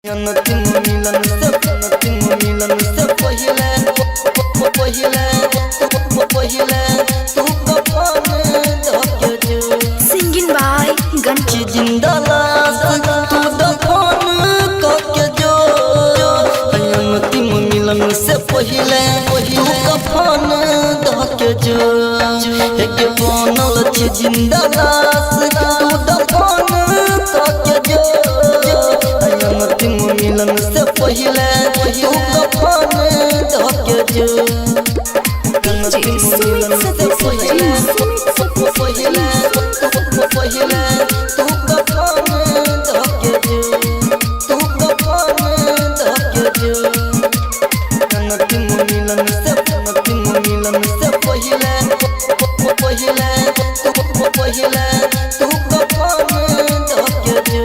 अंतिम मिलन से पहिले तू कफन धके जो सिंगिंग बाय गंची जिंदा लाश तू दफन करके जो अंतिम मिलन से पहिले तू कफन धके जो एक बनल छी जिंदा लाश तू दफन करके जो अंतिम मिलन से पहिले तू कफन धके जो अंतिम मिलन से पहिले तू कफन धके जो अंतिम मिलन से पहिले तू कफन धके जो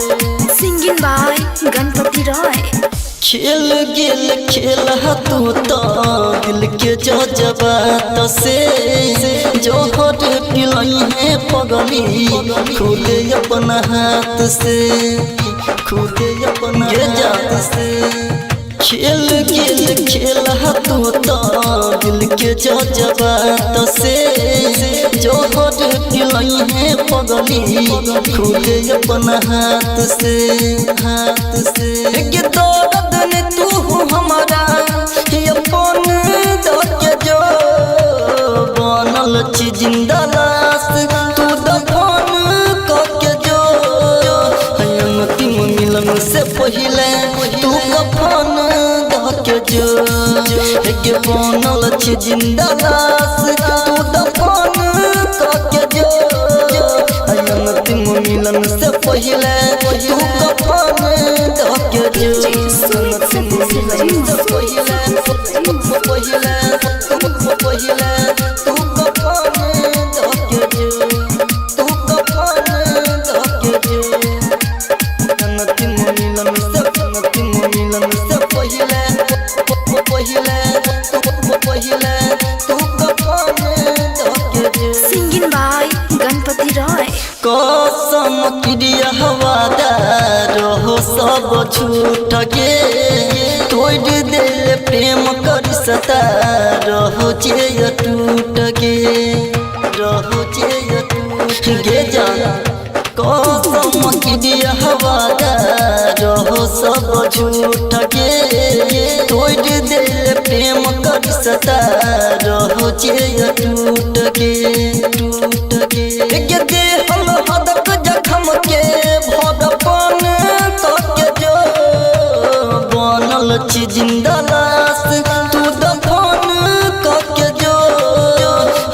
सिंगिंग बाय गणपति रॉय। खेल गेल खेल तू तो दिल के जज्बात से जोहर पिलई है पगली खुद अपना हाथ से खुद अपना जात से खेल गेल खेल तू तो दिल के जज्बात से जोहर पिलई है पगली खुद अपना हाथ से दर्द ने तू हमारा अपन धके जो बनल छी जिंदा लाश तू दफन करके जो अंतिम मिलन से पहिले तू कफन धके जो बनल छी जिंदा लाश तू दफन करके जो अंतिम मिलन से पहिले तू कफन धके जो सिंगिंग बाय गणपति रॉय। कसम क्रिया हवादार हो सब छूट गे तोड़ दिल प्रेम कर सता रहो जे टूट गे रहो जे टूट गे जाना कसम क्रिया हवादार हो सब झूठ गे तोड़ दिल प्रेम कर सता रहो जे टूट गे दे हम हदक जखम के भगवान करके जो बनल छी जिंदा लाश तू दफन करके जो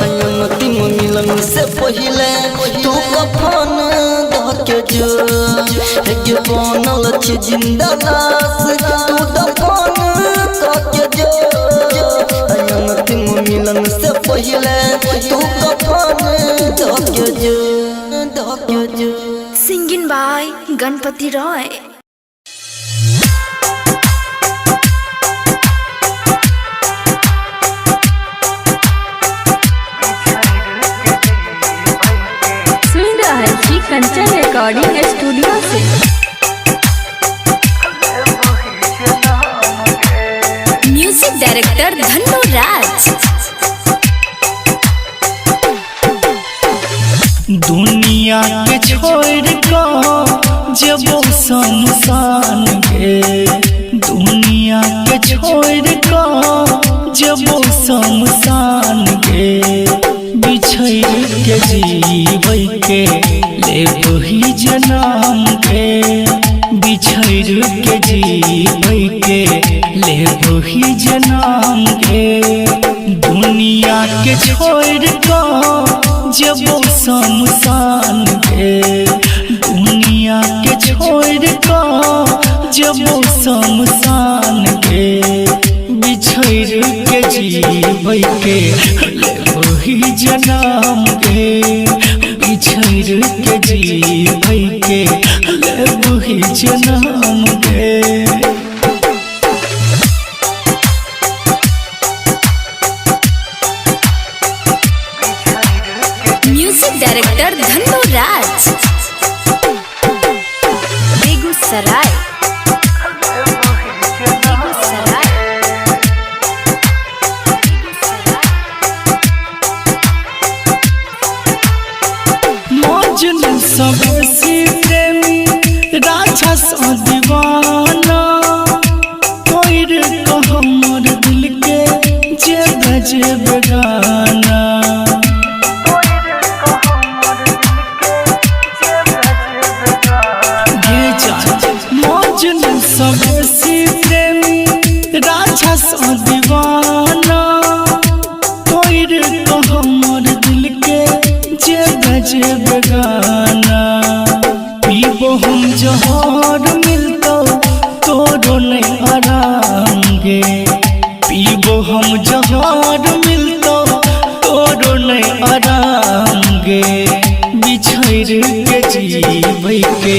अंतिम मिलन से पहिले तू कफन धके जो बनल छी जिंदा लाश तू दफन करके जो अंतिम मिलन से पहिले तू कफन धके जो सिंगिंग बाय गणपति रॉय। सुन रहा है जी कंचन रिकॉर्डिंग स्टूडियो से। म्यूजिक डायरेक्टर धन्नो राज। दुनिया के छोड़ को जब शमशान गे दुनिया के छोड़ को जब शमशान गे बिछड़ के जीवै के लेबही जनम के बिछड़ के जीवै के लेबही जनम के दुनिया के छोड़ को जब शमशान गे दुनिया के छोड़ को जब शमशान गे बिछड़ के जीवै के लेबही जनम गे बिछड़ के जीवै के लेबही जनम गे। म्यूजिक डायरेक्टर धन्नो राज। बेगूसराय। सबसे प्रेमी राजा सा दीवाना तोर तो हमर दिल के जे बेगाना पीबो हम जहर मिलतो तोरो नहीं आराम गे पीबो हम जहर मिलतो तोरो नहीं आराम गे बिछड़ के जीबै के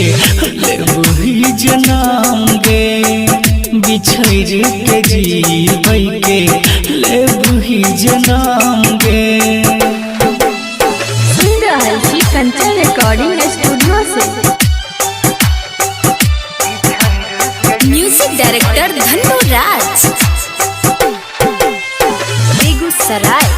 लेबही जनाम गे बिछड़ के जीबै के लेबही जनाम गे। सुन रहल छी कंचन रिकॉर्डिंग स्टूडियो से। म्यूजिक डायरेक्टर धन्नो राज, बेगूसराय।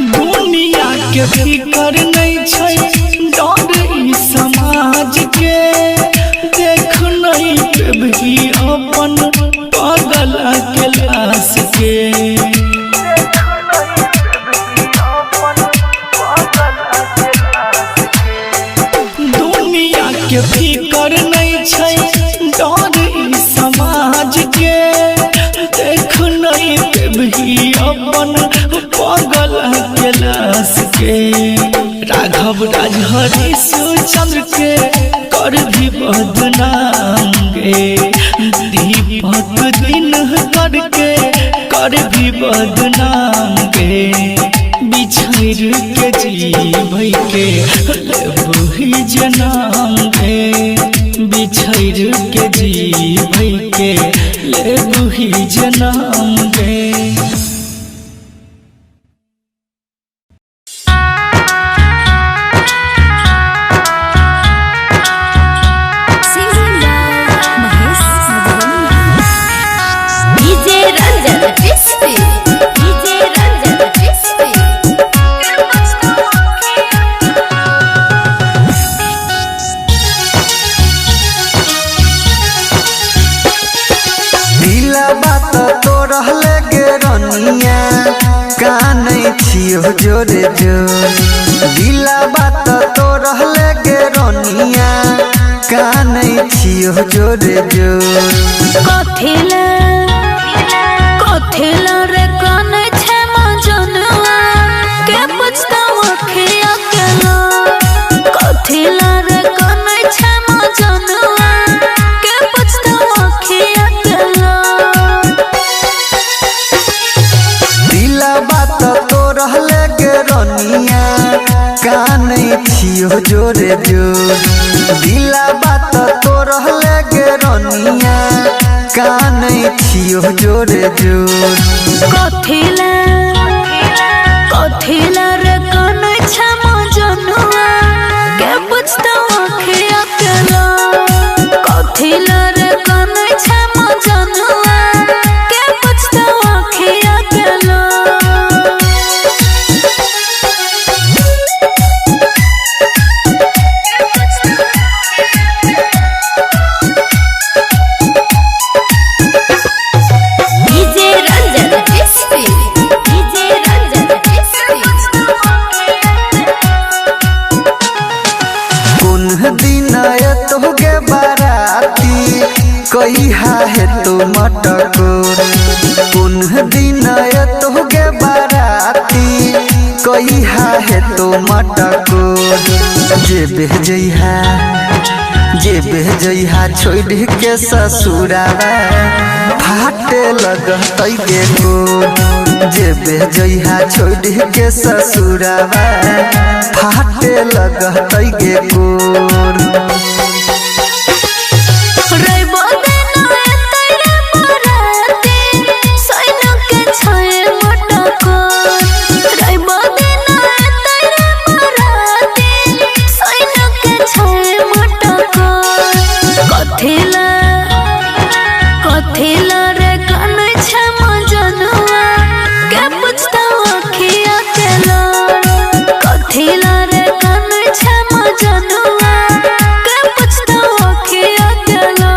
दुनिया के फिकर नहीं छै डर ई समाज के देख नहीं पेबही अपन पागल के लाश के दुनिया के फिकर नहीं छै डर ई समाज के देख नहीं पेबही अपन पागल के लाश के राघव राजहरी चंद्र के कर भी बदनाम गे दीपक दिन करके कर भी बदनाम गे बिछड़ के जीबै के लेबही जनाम गे बिछड़ के जीबै के लेबही जनाम गे। जोरे जोर दिला बात तो रहले गे रोनिया कानै छियो जोरे जोर कथिला रे कानै छै मजनुआ के पछतावा के अकेला कथिला रे कानै छै मजनुआ के पछतावा के अकेला दिला बात तो रहले गे रोनिया कानै छियो जोरे जोर दिला बात तो रहले गे रोनिया कानै छियो जोरे जोर कथिला रे कानै छै मजनुआ के पछतावा के अकेला कथिला रे कानै छै मजनुआ के पछतावा के अकेला कहिया है तो मटकोर पुनः दिन तो गे बाराती कहिया है तो मटकोर जे बेजइहा छोड़ के ससुरावा फाटे लगतै गे कोर जे बेजइहा छोड़ के ससुरावा फाटे लगतै गे कोर कथिला रे कानै छै मजनुआ के पछतावा के अकेला कथिला रे कानै छै मजनुआ के पछतावा के अकेला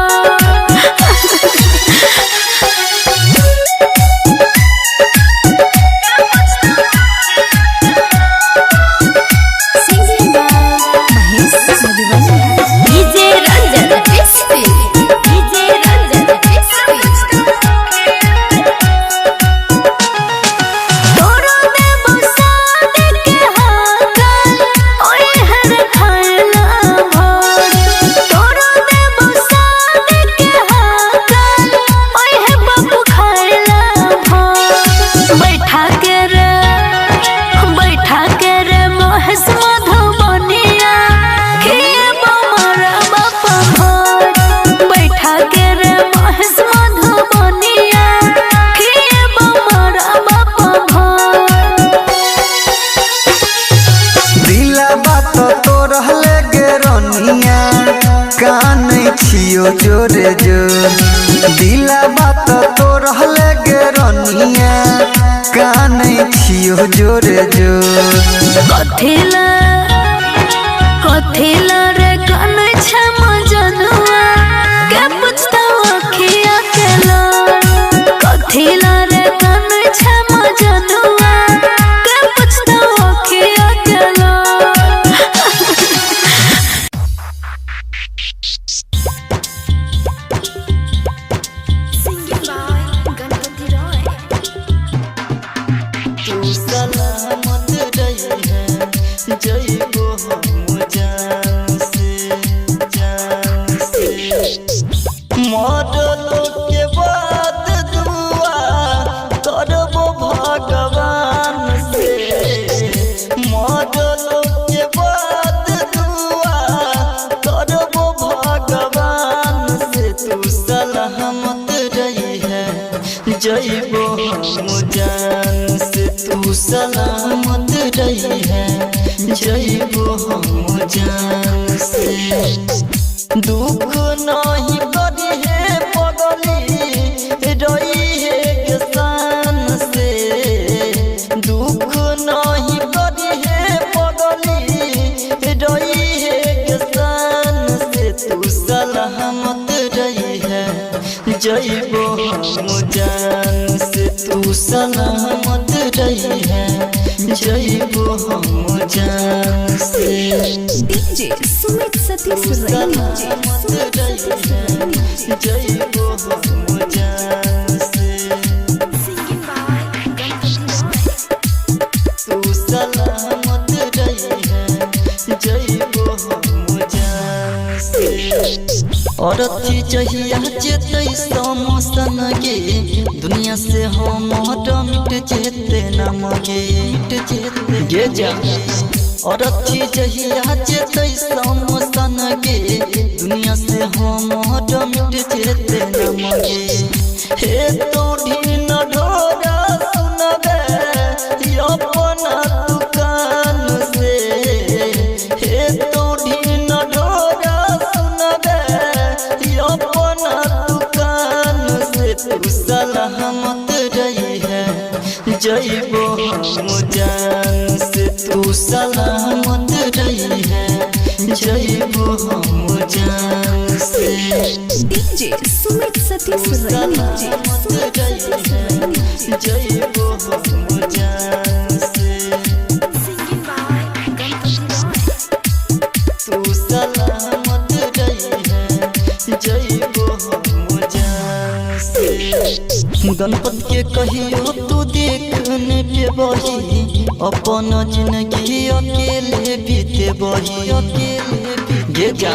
छियो जोरे जोर दिला बात तो रहले गे रनिया कानै छियो जोरे जोर कथिला रे कानै छ मजनुआ के पूछता अखिया के लोर कथिला रे कानै छ मजनुआ के पूछता अखिया के लोर Singing by Ganpati Roy. तू सलामत रही है जइबो हम जान से मरलो के बाद दुआ करबो भगवान से मरलो के बाद दुआ करबो भगवान से तू सलामत रही है जइबो हम जान से तू सलामत रही है जइबो हम जान से दुख नहीं करी है पगली रही है किसान से दुख नहीं करी है पगली रही है किसान से तू सलामत रही है जइबो हम जान से तू सलामत रही है जइबो हम जान से डीजे सुमित सतीश सलामत रही है जइबो हम जान से Singing by Ganpati Roy. तू सलामत रही है जइबो हम जान से औरती चाहिए चेते समसन गे दुनिया से हम मिट जेते नाम गे जा औरती चाहिए चेते समसन गे दुनिया से हम मिट जेते नाम गे हे तो ढीन ढोरा सुनबे अपना दुकान से हे तो ढीन ढोरा सुनबे अपना दुकान से तू सलामत रही है जइबो हम जान से तू सलामत रही है जइबो हम जान से डीजे सुमित सतीश सलामत रही है जइबो हम जान से Singing by Ganpati Roy. तू सलामत रही है जइबो हम जान से गणपत के कहियो तू देखने पे बही अपन जिंदगी अकेले बीते बही गे जा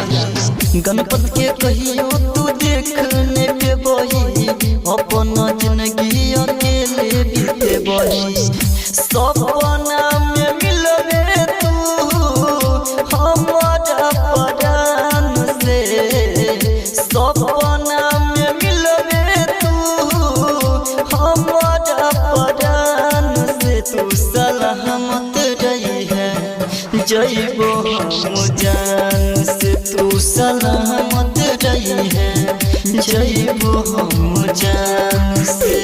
गणपत के कहियो तू देखने पे बही अपन जिंदगी अकेले बीते बही सपना में मिलबे तू हमारा परान से सपना में मिलबे तू हमारा परान से तू सलामत रही है जइबो हम जान से तू सलामत रही है जइबो हम जान से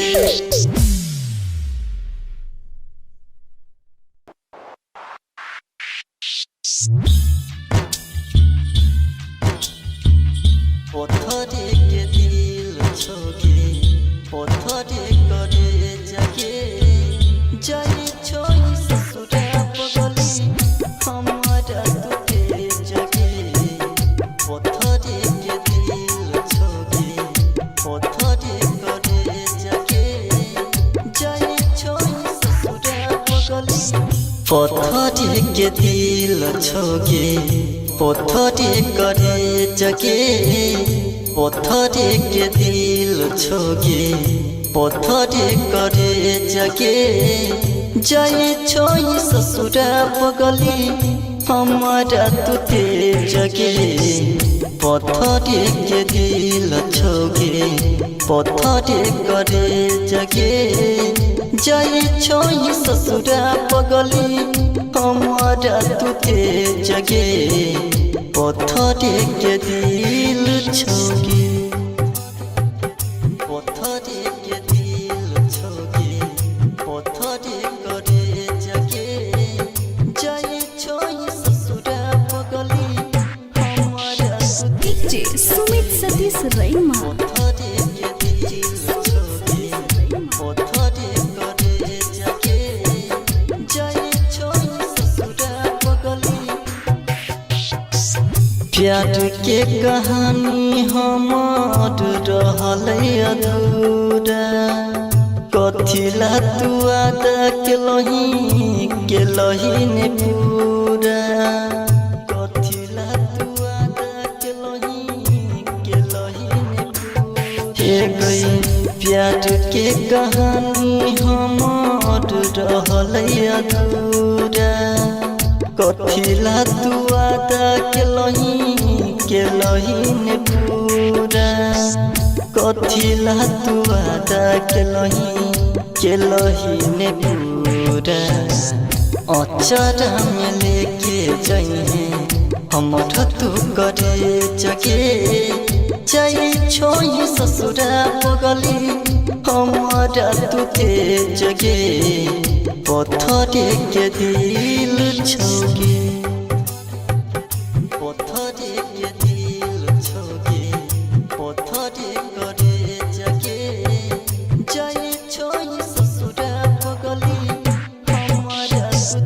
पत्थरे के दिल छोगे पत्थरे करे जगे जाई छोई ससुरा पगली हमारा तुके जगे पत्थरे के दिल छोगे पत्थरे करे जगे जाई छोई ससुरा पगली पत्थरे के दिल छोगे पत्थरे करे जगे पत्थरे के दिल छोगे पत्थरे करे जगे जाए छोई ससुरा पगली हमारा तुते जगे पत्थरे के दिल छोगे पत्थरे करे जगे जाए छोई ससुरा पगली हमारा तुते जगे पत्थरे के दिल छोगे पत्थरे के दिल छोगे पत्थरे करे जगे जाए छोई ससुरा पगली हमारा डीजे सुमित सतीश रैमा पत्थरे के दिल छोगे पत्थरे करे जगे जाए छोई ससुरा पगली प्यार के कहानी हमार रहल अधूरा कथिला तू आदा के लही ने पूरा कथिला तू आदा के लही ने पूरा गई प्यार के कहानी हमार रहल अधूरा कथिला तू आदा के लही ने पूरा कथिला तू आदा के लही ने पूरा अचरा में लेके जाइए हमर तू करे जगे जाई छोई ससुरा पगली हमारा तू के जगे पत्थरे के दिल छोगे पत्थरे के दिल छोगे पत्थरे करे जगे जाए छोई ससुरा पगली हमारा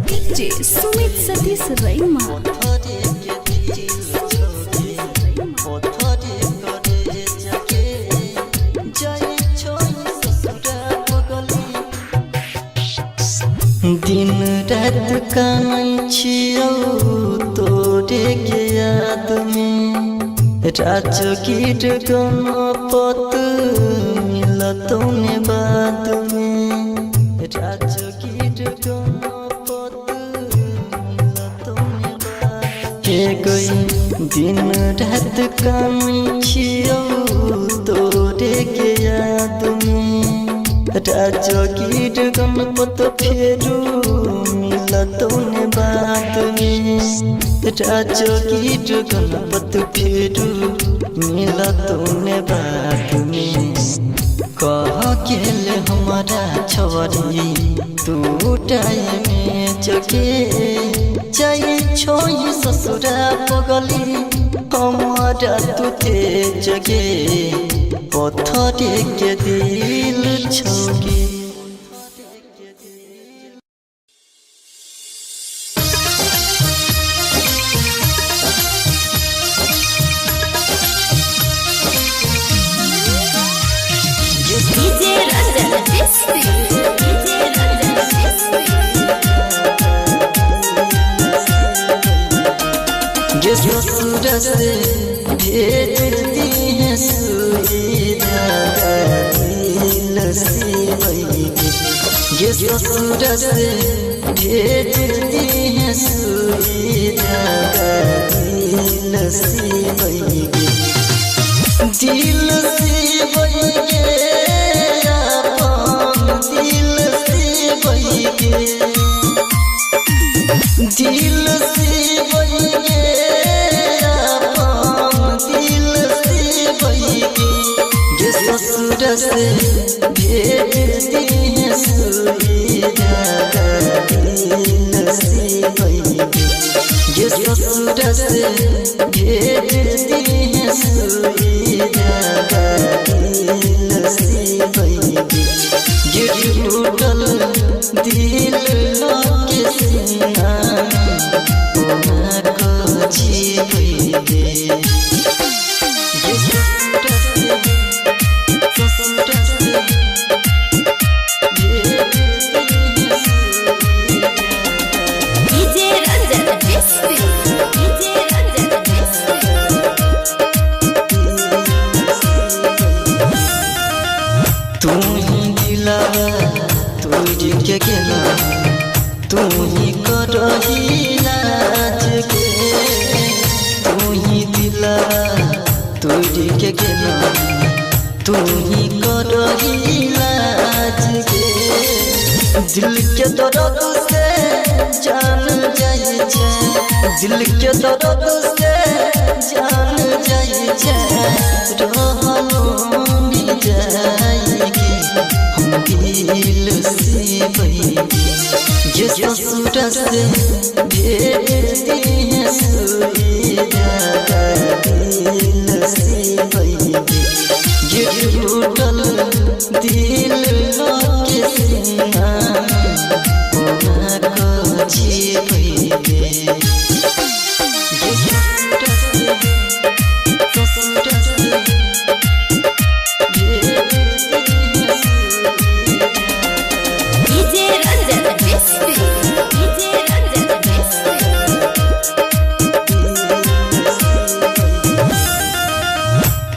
डीजे सुमित सतीश रैमा पत्थरे के दिल छोगे पत्थरे करे जगे जाए छोई ससुरा पगली दिन रात कानै छियौ तोरे के याद में राजगीर गणपत मिलतौ ने बाद में राजगीर गणपत मिलतौ ने बाद के गई दिन रात कानै छियौ तोरे के याद में राजगीर गणपत फेरू मिलतौ ने बाद में राजगीर गणपत फेरू मिलतौ ने बाद में कह गेल हमारा छवरी तू टाइम में जगे जाए छोई ससुरा पगली हमारा तू ते जगे पत्थरे के दिल छोगे डीजे रंजन डिस्ट्री डीजे रंजन ये ससुर से भेज दी है सुविधा दिल से बैठे ये ससुर से भेज दी है सुविधा दिल से बैठे दिल से बैठे दिल से बैठे दिल से बैठे दिल से बैठे ये ससुर से भेज दी है सुविधा दिल से बैठे ये ससुर से भेज दी है सुविधा दिल से बैठे ये टूटल दिल के सीना कोना को जीवे ये ससुर से डीजे रंजन डिस्ट्री डीजे रंजन तू ही दिलावा तोड़ी के गेला तू ही करही लाज के तू ही दिलावा तोड़ी के गेला तू ही करही लाज के दिल के दर्द से जान जाए छे दिल के दर्द से जान जाई रहलो नि जाएगी हम दिल से बहेगी ये ससुर से भेज दिए सुईदा दिल से बहेगी ये टूटल दिल के सीना को जी बहेगी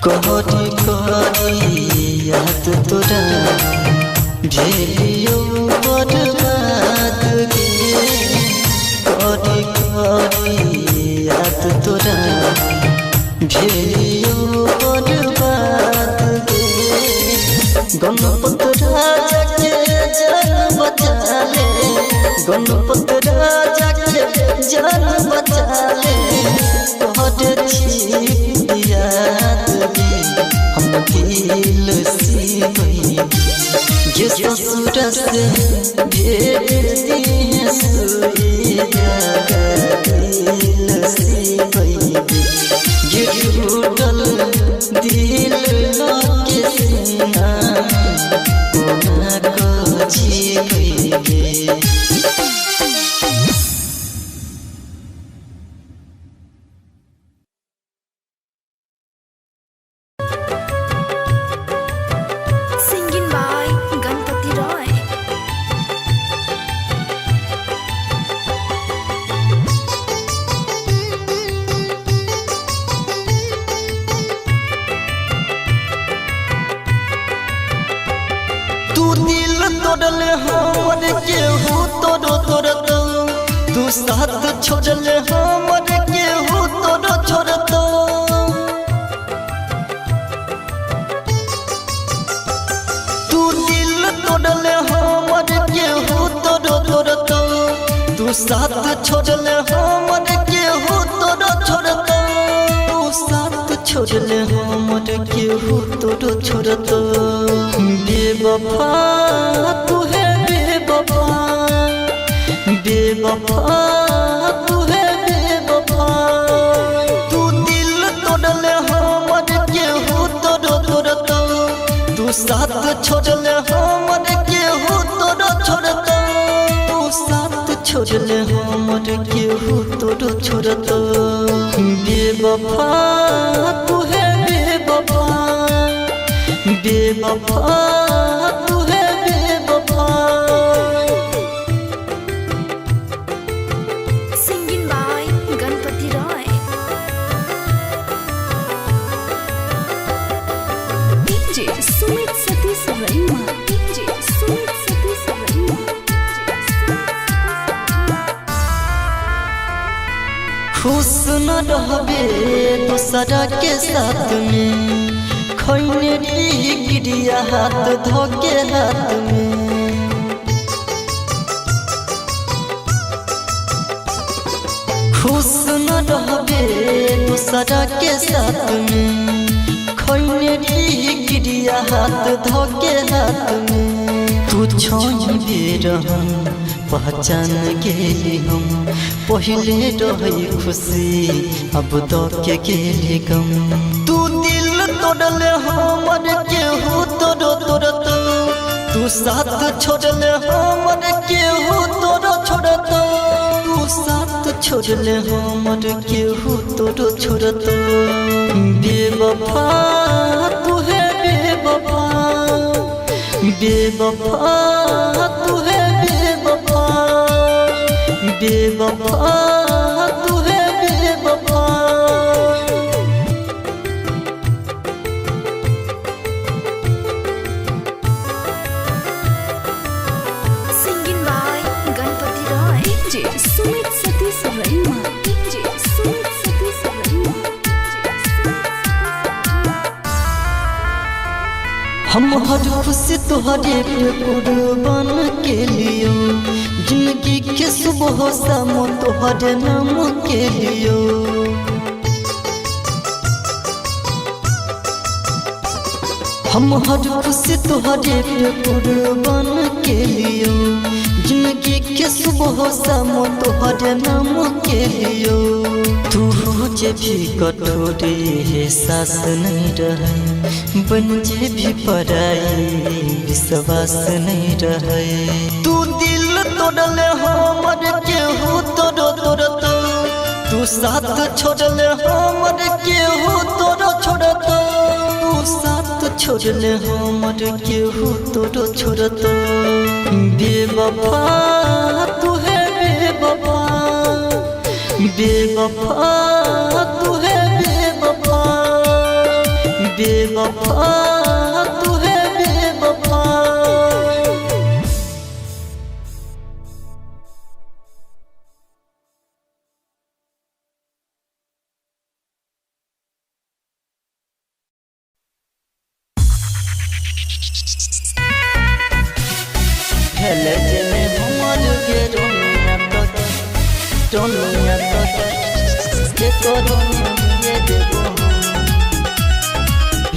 कोहरी कोहरी याद तोरा भेलियो बर्बाद गे कोहरी कोहरी याद तोरा भेलियो बर्बाद गे गणपत राजा के जान बचा ले गणपत राजा के जान बचा ले तोहर छी याद हम दिल से बहेगी ये ससुर से भेज दिए सुईदा दिल से बहेगी ये टूटल दिल के सीना को जी बहेगी Singing by Ganpati Roy. तू दिल तोड़ल हमर केहू तोड़ो तोड़तो तू साथ छोड़ल हमर केहू तोड़ो छोड़तो तू दिल तोड़ल हमर केहू तोड़ो तोड़तो तू साथ छोड़ल हमर केहू तोड़ो छोड़तो तू साथ छोड़ल हमर केहू तोड़ो छोड़तो बेवफा तू है बेवफा बेवफा तू है बेवफा तू दिल तोड़ल हमर केहू तोड़ो तोड़तो तू साथ छोड़ल हमर केहू तोड़ो छोड़तो तू साथ छोड़ल हमर केहू तोड़ो छोड़तो बेवफा तू है बेवफा बेवफा तू है बेवफा Singing by Ganpati Roy. DJ Sumit Satish Raima. DJ Sumit Satish Raima. खुश न रहबे दूसरा के साथ में खैने गिरिया हाथ धोके हाथ में खुश न रहबे दूसरा के साथ में खैने गिरिया हाथ धोके हाथ में तू छोड़ बेर हम पहचान गेली हम पहले रही खुशी अब तो के गेली गम तू दिल तोड़ल हमर केहू तोड़ो तोड़तो तू साथ छोड़ल हमर केहू तोड़ो छोड़तो तू साथ छोड़ल हमर केहू तोड़ो छोड़तो बेवफा तू है बेवफा बेवफा तू है बेवफा बेवफा तू है बेवफा Singing by Ganpati Roy. DJ Sumit Satish Raima. DJ Sumit Satish Raima. हम हर खुशी तुहरे पे कुर्बान के लियो जिंदगी के सुबह शाम तुहरे नाम के लियो हम हर खुशी तुहरे पे कुर्बान के लियो जिंदगी के सुबह शाम तुहरे नाम के लियो तू जे भी कठोरे है सास नहीं रहे बन जे भी पराई विश्वास नहीं रहे तू दिल तोड़ले हमर केहू तोड़ तोड़ तू साथ छोड़ले हमर केहू तोड़ छोड़ तू साथ छोड़ले हमर केहू तोड़ छोड़ बेवफा तू है बेवफा बेवफा तू है बेवफा बेवफा तू है बेवफा हेले जने हमर के रोनिया तो के करो ये देबो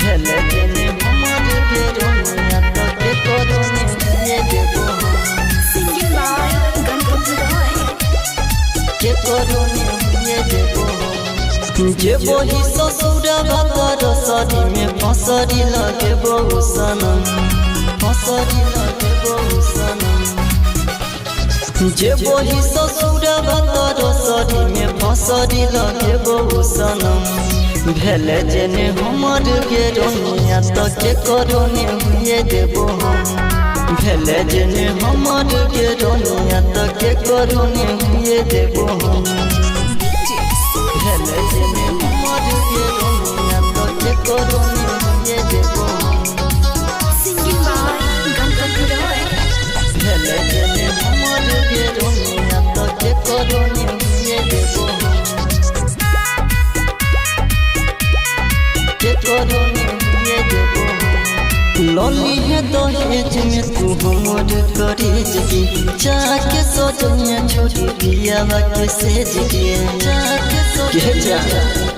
हेले जने हमर के रोनिया तो के करो ये देबो Singing by Ganpati Roy. के करो ये देबो जे वही ससुरा बातर सरी में फसरी लगे बहु सनम फसरी लगे बहु सनम जे वही ससुरा बातर सरी में फसरी लगे बहु सनम भेले जेने हमर के रोनिया तो के करोने हुए देबो हम भेले जेने हमर के रोनिया तो के करोने हुए देबो हम भेले जेने हमर के रोनिया तो के करोने हुए देबो Singing by Ganpati Roy. भेले जेने हमर के रोनिया तो के करोने हुए देबो के करोने हुए देबो लौली है दहेज में तू हमर करेज की जाके सोचनिया छोड़ी पियावा के सेज के जाके सोचनिया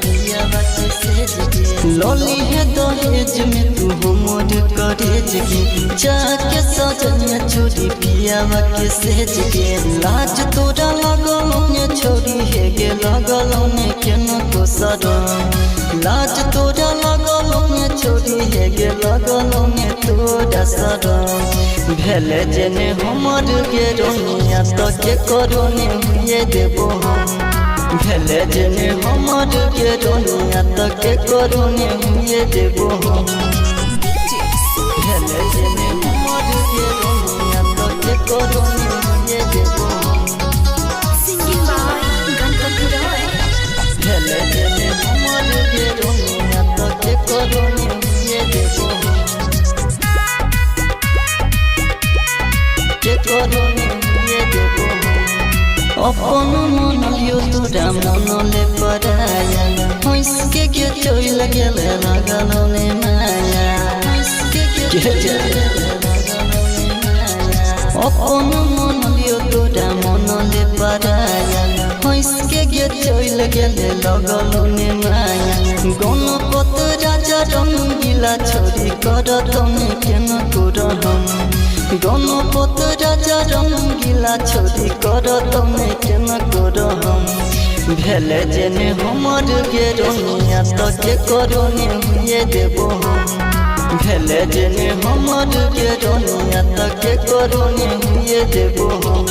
पियावा के सेज के लौली है दहेज में तू हमर करेज की जाके सोचनिया छोड़ी पियावा के सेज के लाज तोरा लगलो ने छोड़ी है गे लगलो ने केनो को सदम लाज तोरा लगलो ने छोड़ी है गे लगलो ने तोरा सदम भेले जेने हमर के रोनिया तो के करोने हुए देबो हम भेले जेने हमर के रोनिया तो के करोने हुए देबो हम भेले जेने हमर के रोनिया तो के करोने हुए देबो Singing by Ganpati Roy. भेले जेने हमर के रोनिया तो के करोने हुए देबो के करोने हुए देबो अपन मन लियो तोरा मन ले पराया होइस के चोई लगल लगल ने माया होइस के चोई लगल ने माया अपन मन लियो तोरा मन ले पराया होइस के चोई लगल लगल ने माया गणपत राजा रंगीला छोरी कर तने केन करहम गणपत राजा रंगीला छोरी कर तने केन करहम भेले जेने हमर के रोनिया तो के करोने हुए देबो हम भेले जेने हमर के रोनिया तो के करोने हुए देबो हम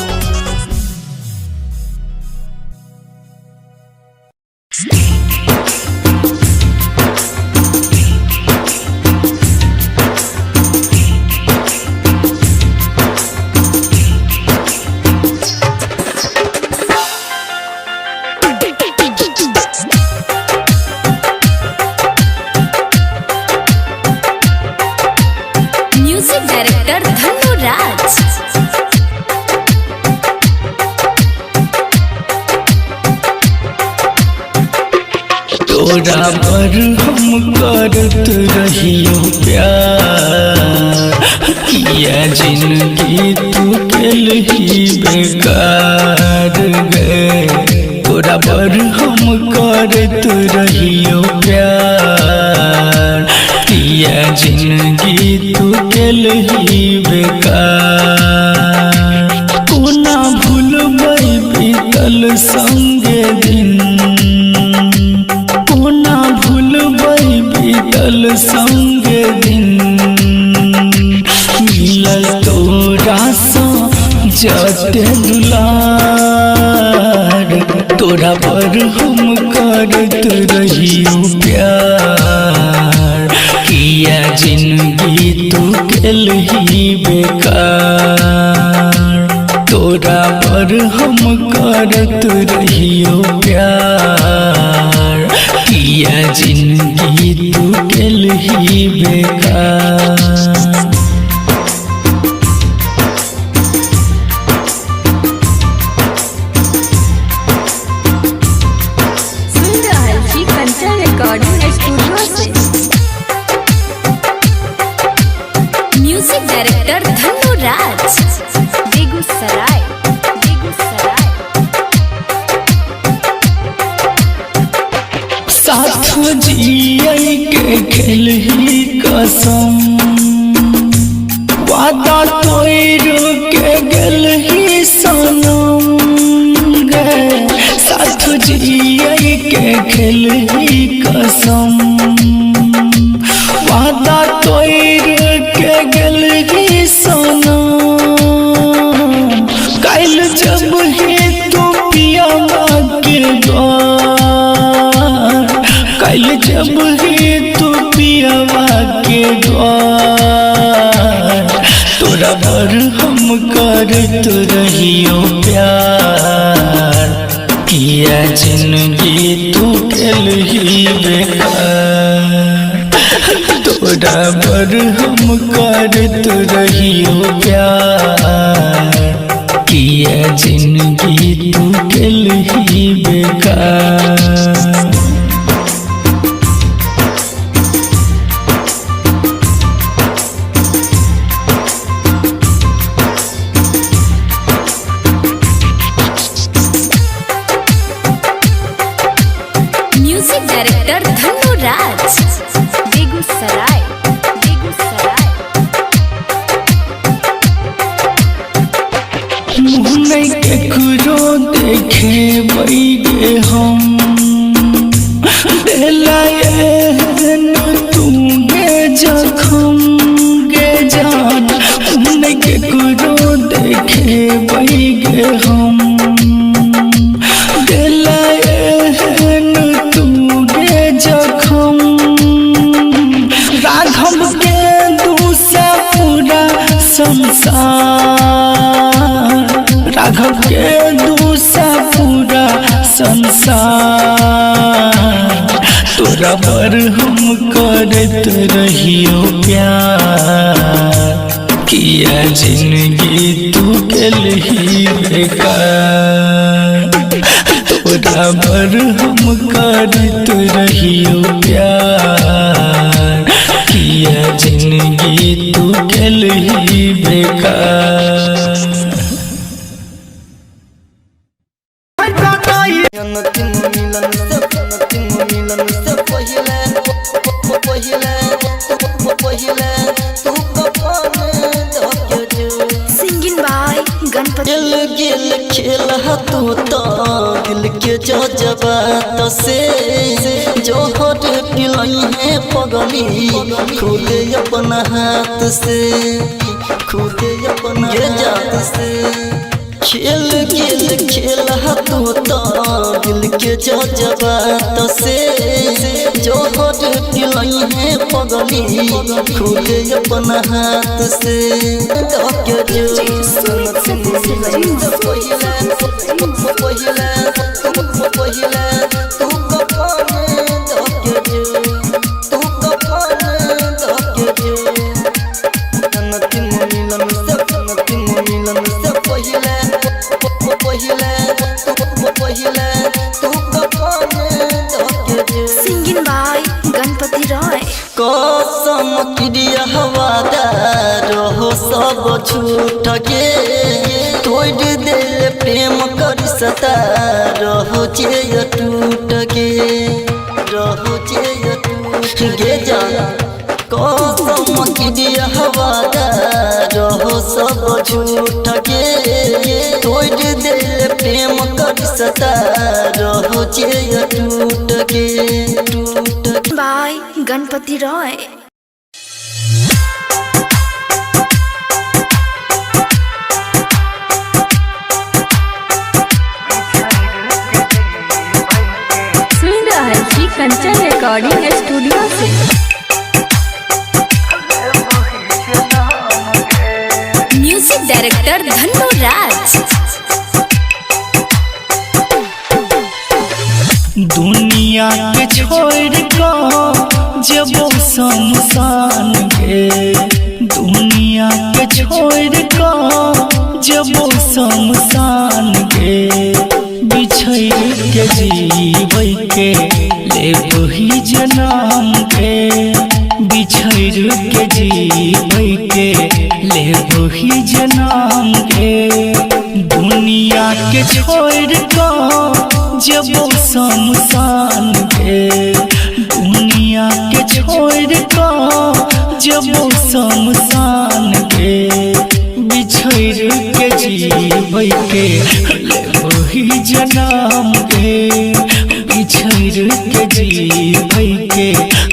म्यूजिक डायरेक्टर धनु राज। तोरा पर हम करत रहियो प्यार किया जिंदगी तू केलही बेकार गए तोरा पर हम करत रहियो प्यार किया जिंदगी तू केल ही बेकार। कोना भूलबै बीतल संगे दिन, कोना भूलबै बीतल संगे दिन। मिलल तोरा सँ जते दुलार, तोरा पर हम करत रहियो प्यार। किया जिंदगी तू केल ही बेकार, तोरा पर हम करत रहियो प्यार। किया जिंदगी तू केल ही बेकार। म्यूजिक डायरेक्टर धनु राज, बेगूसराय। साथ जियै के खेल ही कसम, वादा तोड़ के गेल ही सनम गे। साथ जियै के खेल ही कसम, वादा तोड़ के गेल ही सनम। काल जब ही तू पिया के द्वार, काल जब ही तू पियावा के द्वार। तोरा पर हम करत रहियो प्यार। किया जिंदगी तू केल ही बेकार, तोरा पर हम करत रहियो प्यार। किया जिंदगी तू केल ही बेकार। म्यूजिक डायरेक्टर धनु राज, बेगूसराय। मुँह नहीं केकरो देखे बैगे हम, दिलायन तू गे जखम गे जान। मुँह नहीं केकरो देखे बैगे हम, दिलायन तू गे जखम। राघव के दूसरा पूरा संसार, राघव के दूसरा पूरा संसार। तोरा पर हम करत रहियो प्यार। किया जिंदगी तू केल ही बेकार, तोरा पर हम करत रहियो प्यार। किया जिंदगी तू केल ही बेकार। Singing by Ganpati. दिल गिल खेल तू तो दिल के जज्बात से, जो हट पिलाई है पगली खुदे अपना हाथ से, खुदे अपना जात से। खेल गिल खेल तू तो दिल के जज्बात से, जो हट पिलाई है पगली खुदे अपना हाथ से। Singing by Ganpati Roy. कसम क्रिया हवादार हो सब झूठ के, तोड़ दे प्रेम कर सता रहो जे टूट के, रहो जे टूट गे जाना। तरसता रहो जे टूट के बाय गणपति रॉय। सुन रहा है श्री कंचन रिकॉर्डिंग स्टूडियो से। म्यूजिक डायरेक्टर धन्नो राज। दुनिया के छोड़ को जबो शमशान गे, दुनिया के छोड़ को जबो शमशान गे, बिछड़ के जीवै के लेबो ही जन्म के, बिछड़ के जीवै के लेबो ही जन्म के। दुनिया के छोड़ को जबो शमशान गे, दुनिया के छोड़ को जबो शमशान गे, बिछड़ के जीवै के लेबो ही जन्म गे, बिछड़ के जीवै के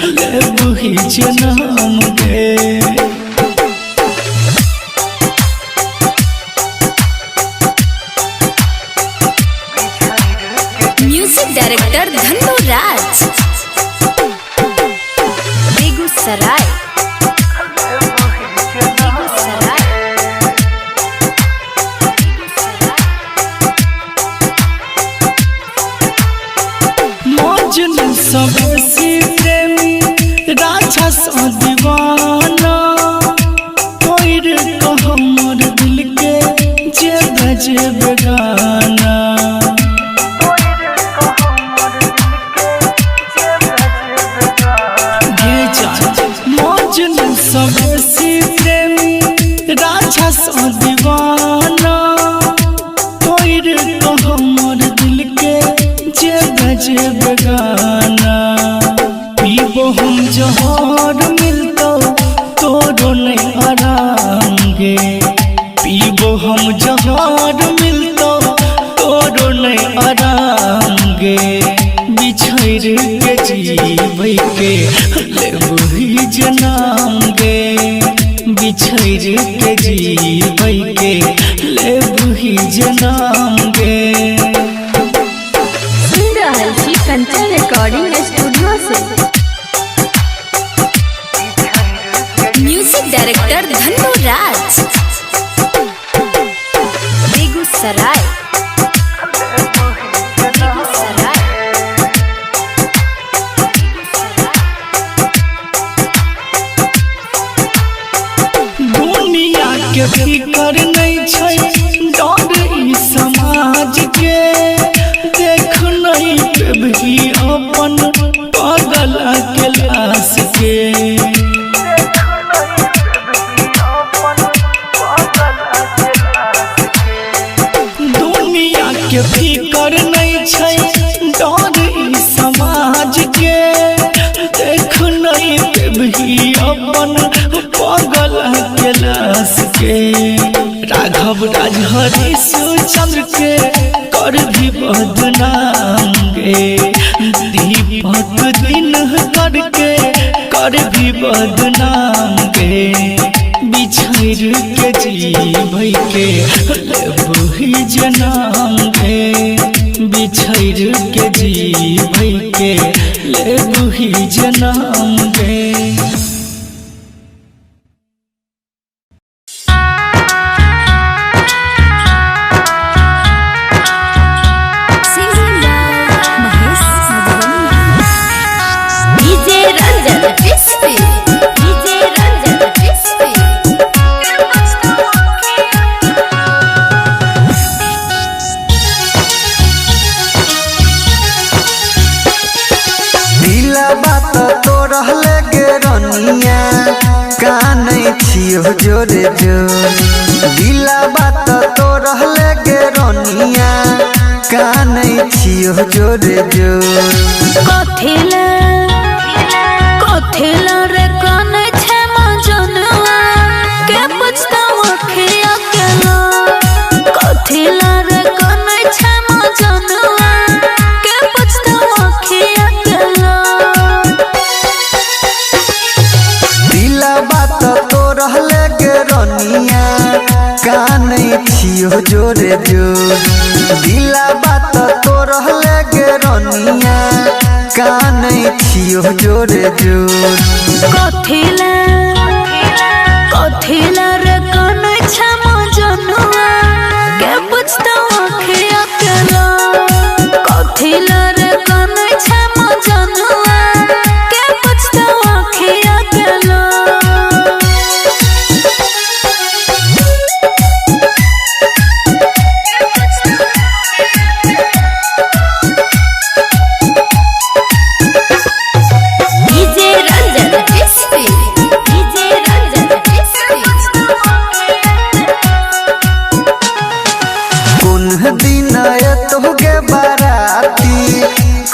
लेबो ही जन्म गे। म्यूजिक डायरेक्टर धन्नो राज। बेगूसराय। मजनू सबसे प्रेमी राजा सा दीवाना, तोर को हमर दिल के जे बजे बेगाना। मजनू सबसे प्रेमी राजा सा दीवाना, तोर को हमर दिल के जे बजे बेगाना। पीबो हम जहर मिलतो तोरो नहीं आराम गे, पीबो हम जहर मिलतो तोरो नहीं आराम गे, बिछड़ के जीवै के लेबो ही जन्म गे, बिछड़ के जीवै के लेबो ही जन्म गे। सुन रहा है श्री कंचन रिकॉर्डिंग स्टूडियो से। म्यूजिक डायरेक्टर धन्नो राज। बेगूसराय। दुनिया के फिकर नहीं छै डर ई समाज के, देख नहीं पेबही अपन पागल के लाश के। दुनिया के फिकर नहीं छै डर ई समाज के, देख नहीं पेबही अपन पागल के लाश के। राघव राजहरी चंद्र के कर भी बदनाम गे, दीपक दिन करके कर भी बदनाम गे, बिछड़ के जीवै के लेबो ही जन्म गे, बिछड़ के जीवै के लेबो ही जन्म गे। छियो जोरे जोर दिला बात तो रहले गे रनिया कानै छियो जोरे जोर कथिला कथिला रे कानै छे मजनुआ के पछतावा के अकेला कथिला रे कानै छे मजनुआ छियो जोरे जोर दिला बात तो रहले गे रनिया कानै छियो जोरे जोर कथिला कथिला रे कानै छम जनुआ के पूछता आँखिया के लो कथिला रे कानै छम जनुआ के पूछता आँखिया के लो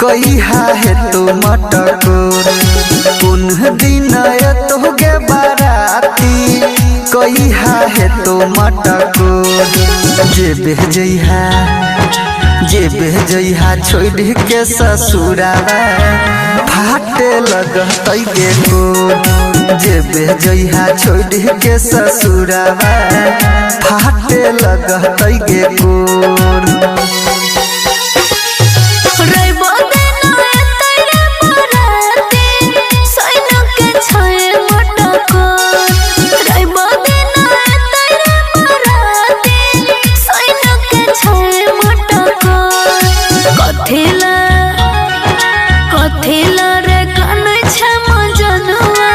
कहिया है तो मटकोर पुनः दिन तोगे बाराती कहिया है तो मटकोर जे बेजइहा छोड़ के ससुरावा फाटे लगतै गे कोर जे बेजइहा छोड़ के ससुरावा फाटे लगतै गे कोर कथिला रे कानै छम जनुआ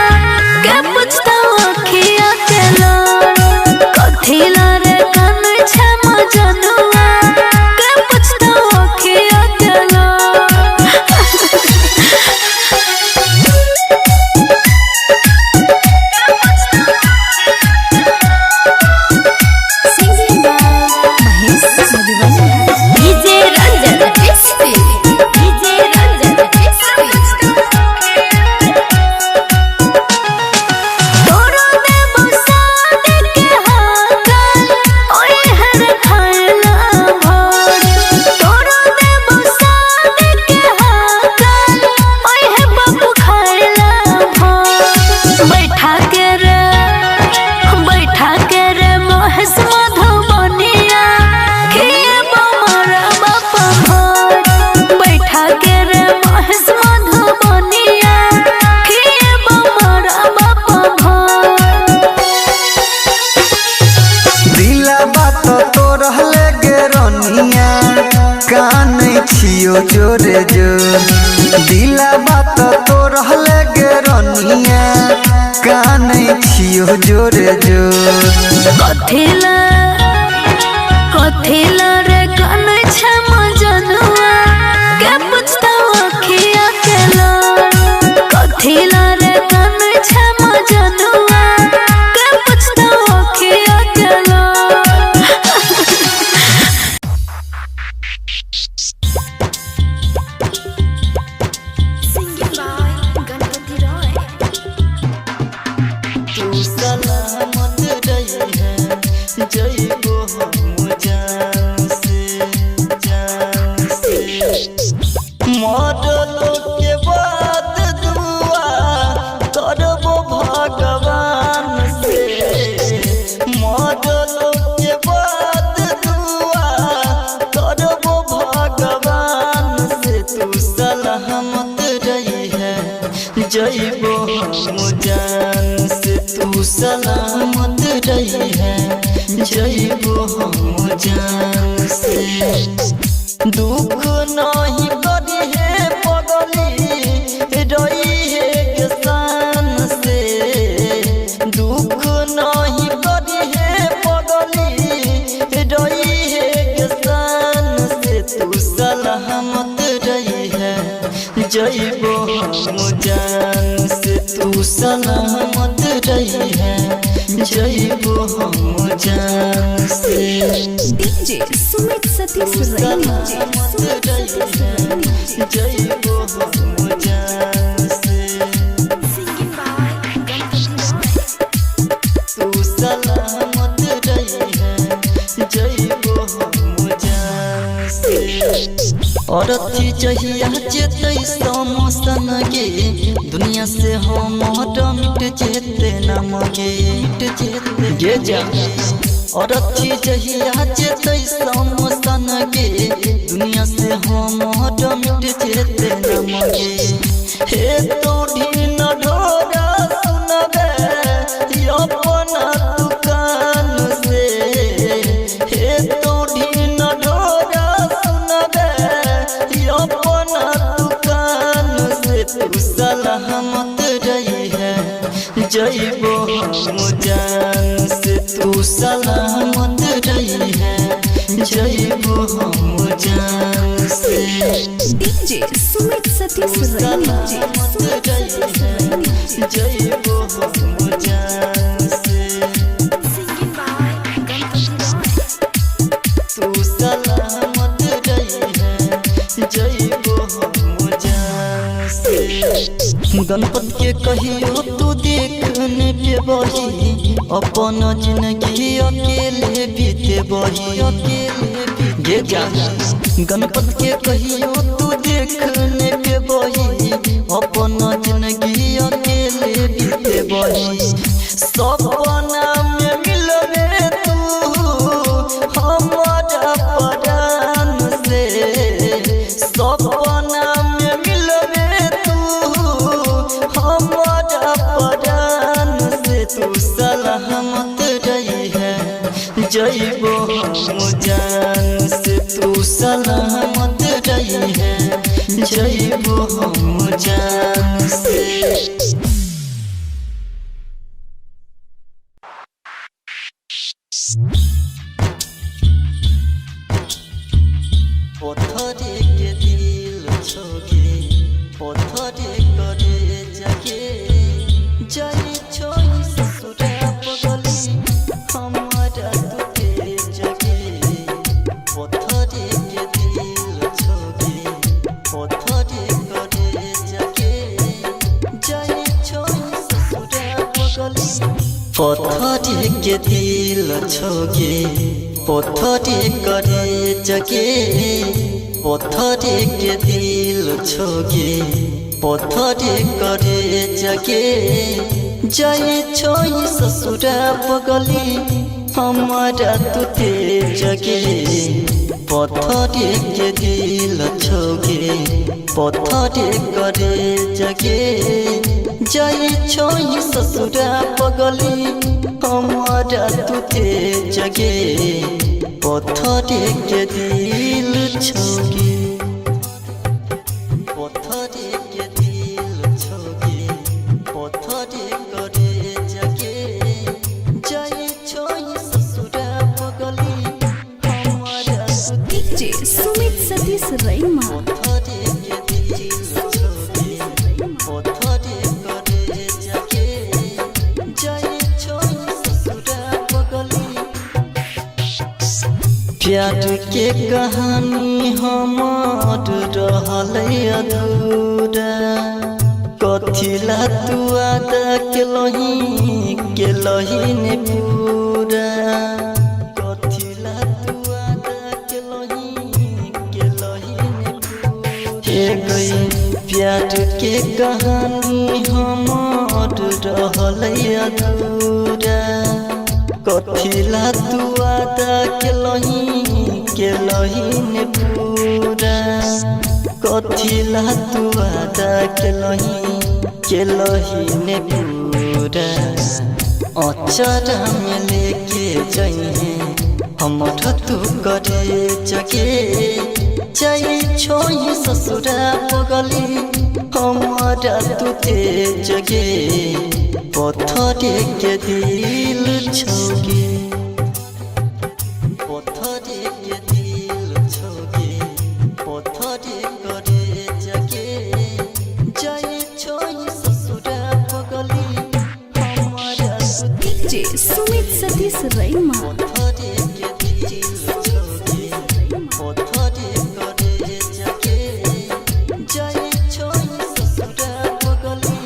के पूछता आँखिया के लो कथिला रे कानै छम जनुआ के पूछता आँखिया के लो कानै छियो जोरे जोर दिला बात तो रहले गे रनिया कानै छियो जोरे जोर कथिला कथिला रे कानै छम जनुआ के पूछता आँखिया के लो कथिला रे कानै छम जनुआ के पूछता आँखिया के लो जइबो हम जान से मरलो के बाद दुआ करबो भगवान से मरलो के बाद दुआ करबो भगवान से तू सलामत रही है जइबो हम जान से तू सलामत रही है जइबो हम जान से दुख नहीं करी है पगली रही है किसान से दुख नहीं करी है पगली रही है किसान से तू सलामत रही है जइबो हम जान से तू सलामत रही है जइबो हम जान से डीजे सुमित सतीश रैना जइबो हम जान से तू सलामत रही है जइबो हम जान से औरती जहिया जेतै समसन गे दुनिया से हम मिट जेते नाम गे मिट जेते गे जा और अच्छी जहिया जेतै समसन गे दुनिया से हम मिट जेते न मगे हे तोड़ी न ढोरा सुनबे अपना दुकान से हे तोड़ी न ढोरा सुनबे अपना दुकान से तू सलामत रही है जइबो हम जान से तू सलामत रही है जइबो हम जान से डीजे सुमित सतीश रैना सलामत रही है जइबो हम जान से सिंगिंग बाय गणपति रॉय तू सलामत रही है जइबो हम जान से गणपत के कहियो तू देखने पे बही अपन जिंदगी अकेले बीते बही अकेले जाना गणपत के कहियो तू देखने पे बही अपन जिंदगी अकेले बीते बही सपना में मिलबे तू हमारा प्राण से सपना में मिलबे तू हमारा प्राण से तू सलामत रही है जइबो हम जान से तू सलामत रही है जइबो हम जान से पत्थरे के दिल छोगे पत्थरे करे जगे जाई छोई ससुरा पगली हमारा तुके जगे पत्थरे के दिल छोगे पत्थरे करे जगे जाई छोई ससुरा पगली पत्थरे के दिल छोगे पत्थरे करे जगे पत्थरे के दिल छोगे पत्थरे करे जगे जाए छोई ससुरा पगली हमारा तुते जगे पत्थरे के दिल छोगे पत्थरे करे जगे जाए छोई ससुरा पगली हमारा तुते जगे पत्थरे के दिल छोगे पत्थरे के दिल छोगे पत्थरे करे जगे जाए छोई ससुरा पगली हमारा डीजे सुमित सतीश रैना पत्थरे के दिल छोगे पत्थरे करे जगे जाए छोई ससुरा पगली प्यार के कहानी हमार रहल अधूरा कथिला तू आदा के लही ने पूरा कथिला तू आदा के लही ने पूरा हे गई प्यार के कहानी हमार रहल अधूरा कथिला तू आदा के लही ने पूरा कथिला तू आदा के लही ने पूरा अचारा में लेके जाइए हमर तू करे जगे जाई छोई ससुरा पगली हमारा तुते जगे पत्थरे के दिल छोगे पत्थरे के दिल छोगे पत्थरे करे जगे जाए छोई ससुरा पगली हमारा डीजे सुमित सतीश रैना पत्थरे के दिल छोगे पत्थरे करे जगे जाए छोई ससुरा पगली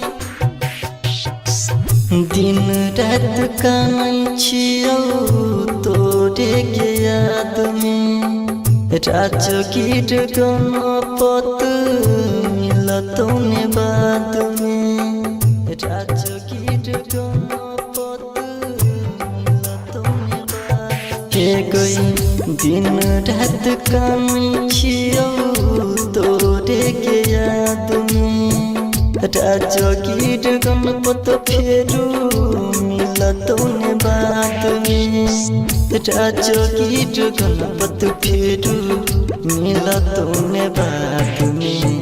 दिन रात कानै छियौ तोरे के याद में राजगीर गणपत मिलतौ ने बाद में राजगीर गणपत मिलतौ ने बाद गई दिन रात काम छियो तोरे के याद में राजगीर गणपत फेरू मिलत ने बात में राजगीर गणपत फेरू मिलत ने बात में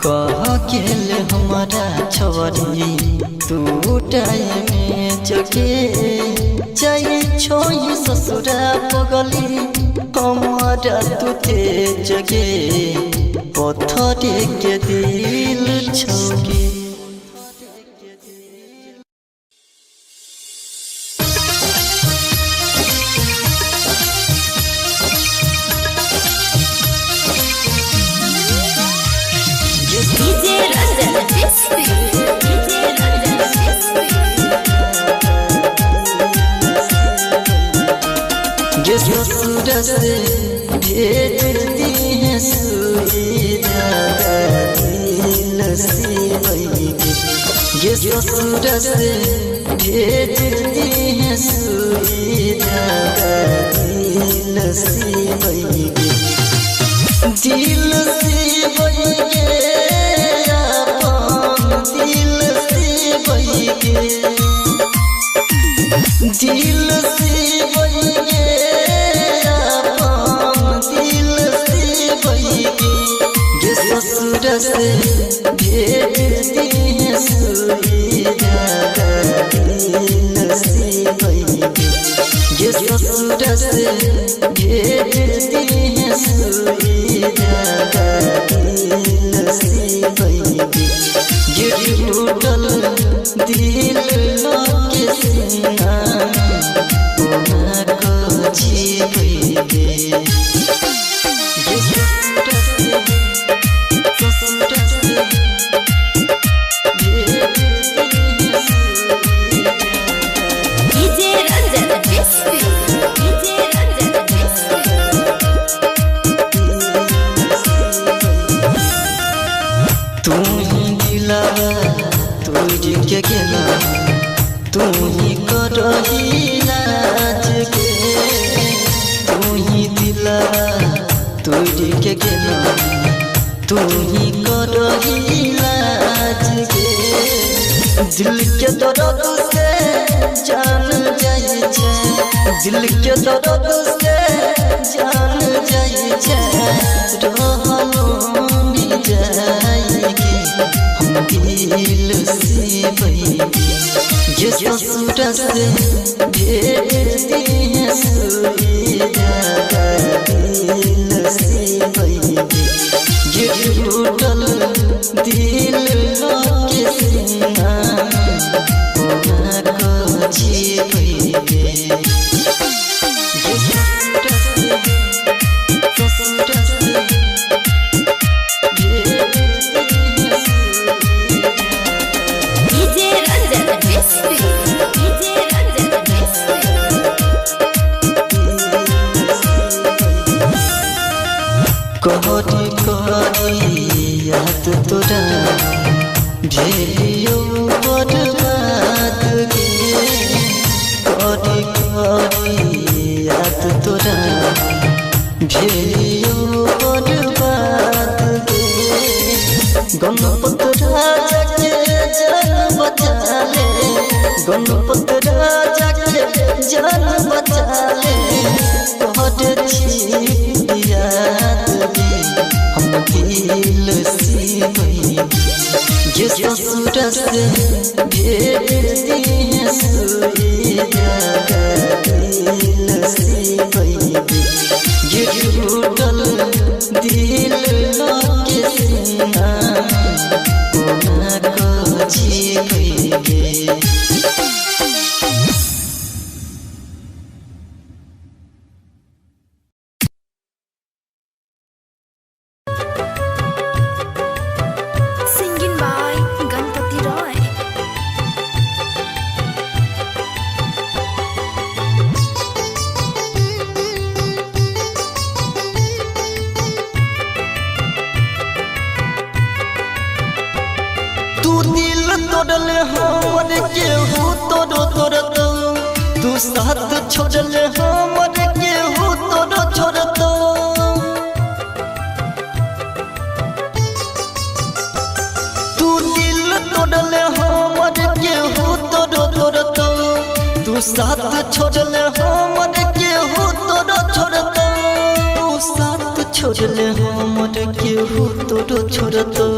कह गेले हमारा छवरी तू टाइम में जगे जाई छोई ससुरा पगली हमारा तुते जगे पत्थरे के दिल छोगे डीजे रंजन किस्ती डीजे रंजन किस्ती ये ससुर से भेजती है सुविधा दिल से वही ये ससुर से भेजती है सुविधा दिल से वही दिल से वही दिल से वही दिल से वही दिल से वही ये ससुर से भेजती है सुविधा दिल से वही ये ससुर से भेजती है सुविधा दिल से वही ये टूटल दिल के सीना कोना को जीवे ये ससुर से डीजे रंजन किस्ती डीजे रंजन किस्ती तू ही दिलावा तुझ के गेला तू ही करही लाज के तू ही दिलावा तुझ के गेला तू ही करही लाज के दिल के दर्द से जान जाई छे दिल के दर्द से जान जाई छे रहलो नि जाएगी हम दिल से वही ये ससुर से भेजती है सुविधा दिल से वही ये टूटल दिल के सीना कोना को जीवे ये ससुर से डीजे रंजन किस्ती डीजे रंजन किस्ती कहरी कहरी याद तोरा भेलियो बर्बाद गे कहरी कहरी याद तोरा भेलियो बर्बाद गे गणपत राजा के जान बचा ले गणपत राजा के जान बचा ले कहर छी याद हम दिल से वही ये ससुर से भेजती है सुविधा दिल से वही ये टूटल दिल के सीना कोना को जीवे Singing by Ganpati Roy. तू दिल तोड़ले हमर केहू तोड़ तोड़ तू साथ छोड़ले हमर के तोरो छोड़तो तू दिल तोड़ले हमर केहू तोरो छोड़तो तू साथ छोड़ले हमर केहू तोरो छोड़तो तू साथ छोड़ले हमर केहू तोरो छोड़तो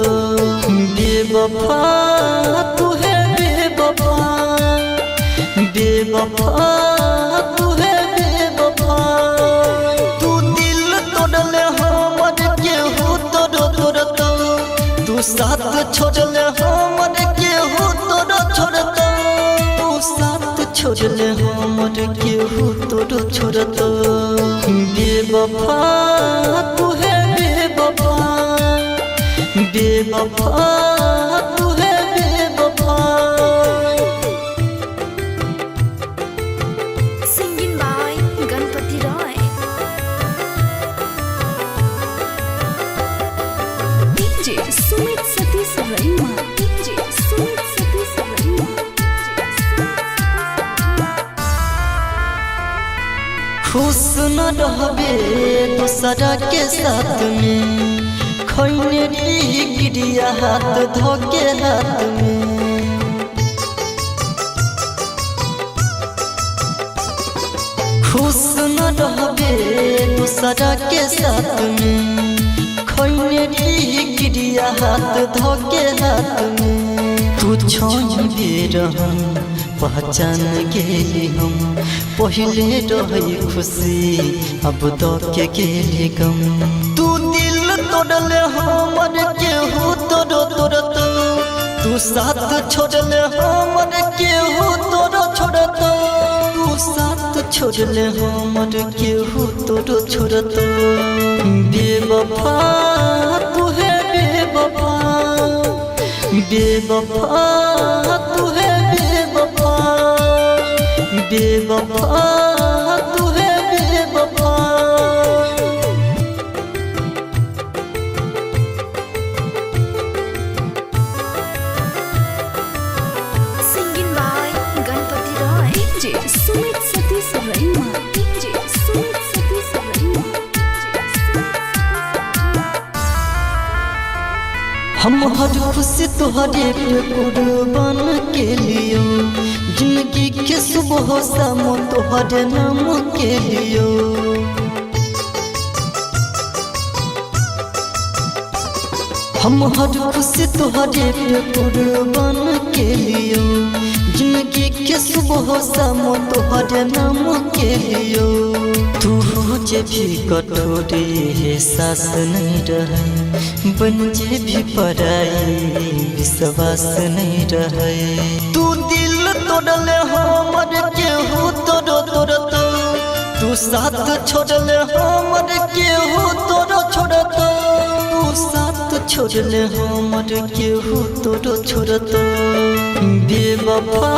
बेवफा तू है बेवफा बेवफा तू है बेवफा तू दिल तोड़ले हमर केहू तोरो छोड़तो तू साथ छोड़ले हमर केहू तोरो छोड़तो तू साथ छोड़ले हमर केहू तोरो छोड़तो बेवफा तू है बेवफा बेवफा तू है बेवफा Singing by Ganpati Roy. DJ Sumit Satish Raima. DJ Sumit Satish Raima. खुश न रहबे दूसरा के साथ में खैने री गिरिया हाथ धोके हाथ में खुश न रहबे दूसरा के साथ में खैने री गिरिया हाथ धोके हाथ में तू छोड़ रहम पहचान गेली हम पहले रही खुशी अब तो के गेली गम तू दिल तोड़ले हमर केहू तोरो छोड़तो तू साथ छोड़ले हमर केहू तोरो छोड़तो तू साथ छोड़ले हमर केहू तोरो छोड़तो बेवफा तू है बेवफा बेवफा तू है बेवफा बेवफा तू है बेवफा Singing by Ganpati Roy. DJ Sumit Satish Raima. DJ Sumit Satish Raima. हम हर खुशी तुहरे पे कुर्बान के लियो जिंदगी के सुबह शाम तुहरे नाम के लियो हम हर खुशी तुहरे पे कुर्बान के लियो जिंदगी के सुबह शाम तुहरे नाम के लियो तू जे भी कठोरी है सास नहीं रहे बन जे भी पराई विश्वास नहीं रहे तू दिल तोड़ले हमर केहू तोरो छोड़तो तू साथ छोड़ले हमर केहू तोरो छोड़तो तू साथ छोड़ले हमर केहू तोरो छोड़तो बेवफा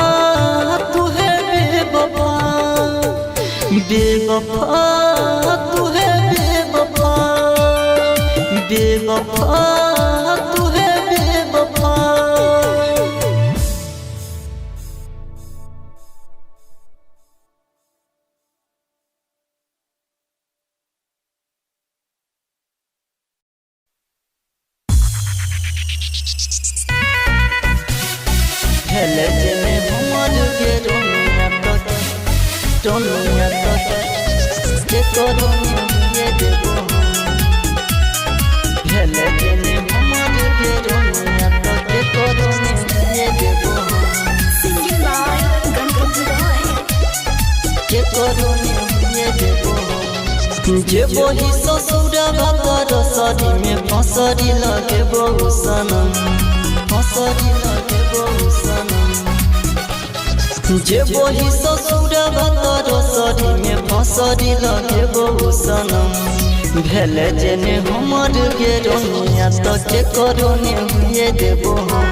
तू है बेवफा बेवफा तू है बेवफा बेवफा तू है बेवफा हेले जने हमर के रोनिया तो जे करो ये देबो हेले जने हमर के रोनिया तो जे करो ये देबो Singing by Ganpati Roy. जे करो ये देबो जे वही ससुरा बातर सरी में फसरी लगे बहु सनम फसरी लगे बहु सनम जे वही ससुरा बातर सरी में फसरी लगे बहु सनम भेले जेने हमर के रोनिया तो के करोने हुए देबो हम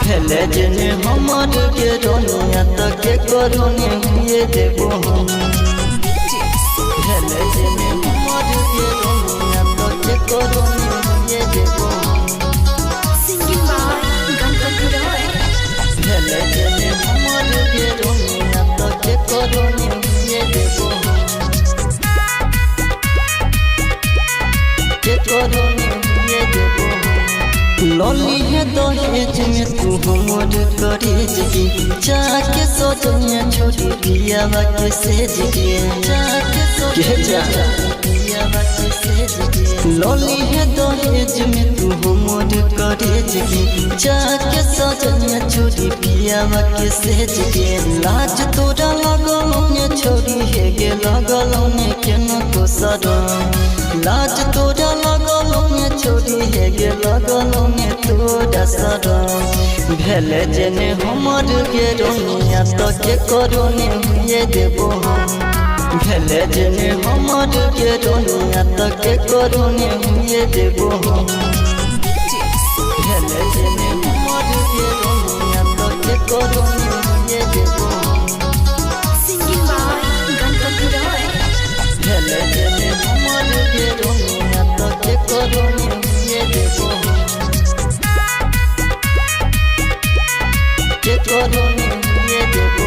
भेले जेने हमर के रोनिया तो के करोने हुए देबो हम भेले जेने हमर के रोनिया तो के करोने हुए देबो हम Singing by Ganpati Roy. भेले जेने हमर के रोनिया तो के करोने हुए देबो हम हुए देबो लॉली है दहेज में तू हमर करेज की जाके सजनिया छोड़ी पियावा के सेज के जाके सजनिया पियावा के सेज के लॉली है दहेज में तू हमर करेज की जाके सजनिया छोड़ी पियावा के सेज के लाज तोरा लगल ने छोड़ी है गे लगल ने केना को सदम लाज तोरा लगल ने छोड़ी है गे लगल ने तोरा सदम भेले जेने हमर के रोनिया तो के करोने हुए देबो हम भेले जेने हमर के रोनिया तो के करोने हुए देबो हम भेले जेने हमर के रोनिया तो के करोने हुए देबो Singing by Ganpati Roy. भेले जेने हमर के रोनिया तो के करोने हुए देबो के करोने हुए देबो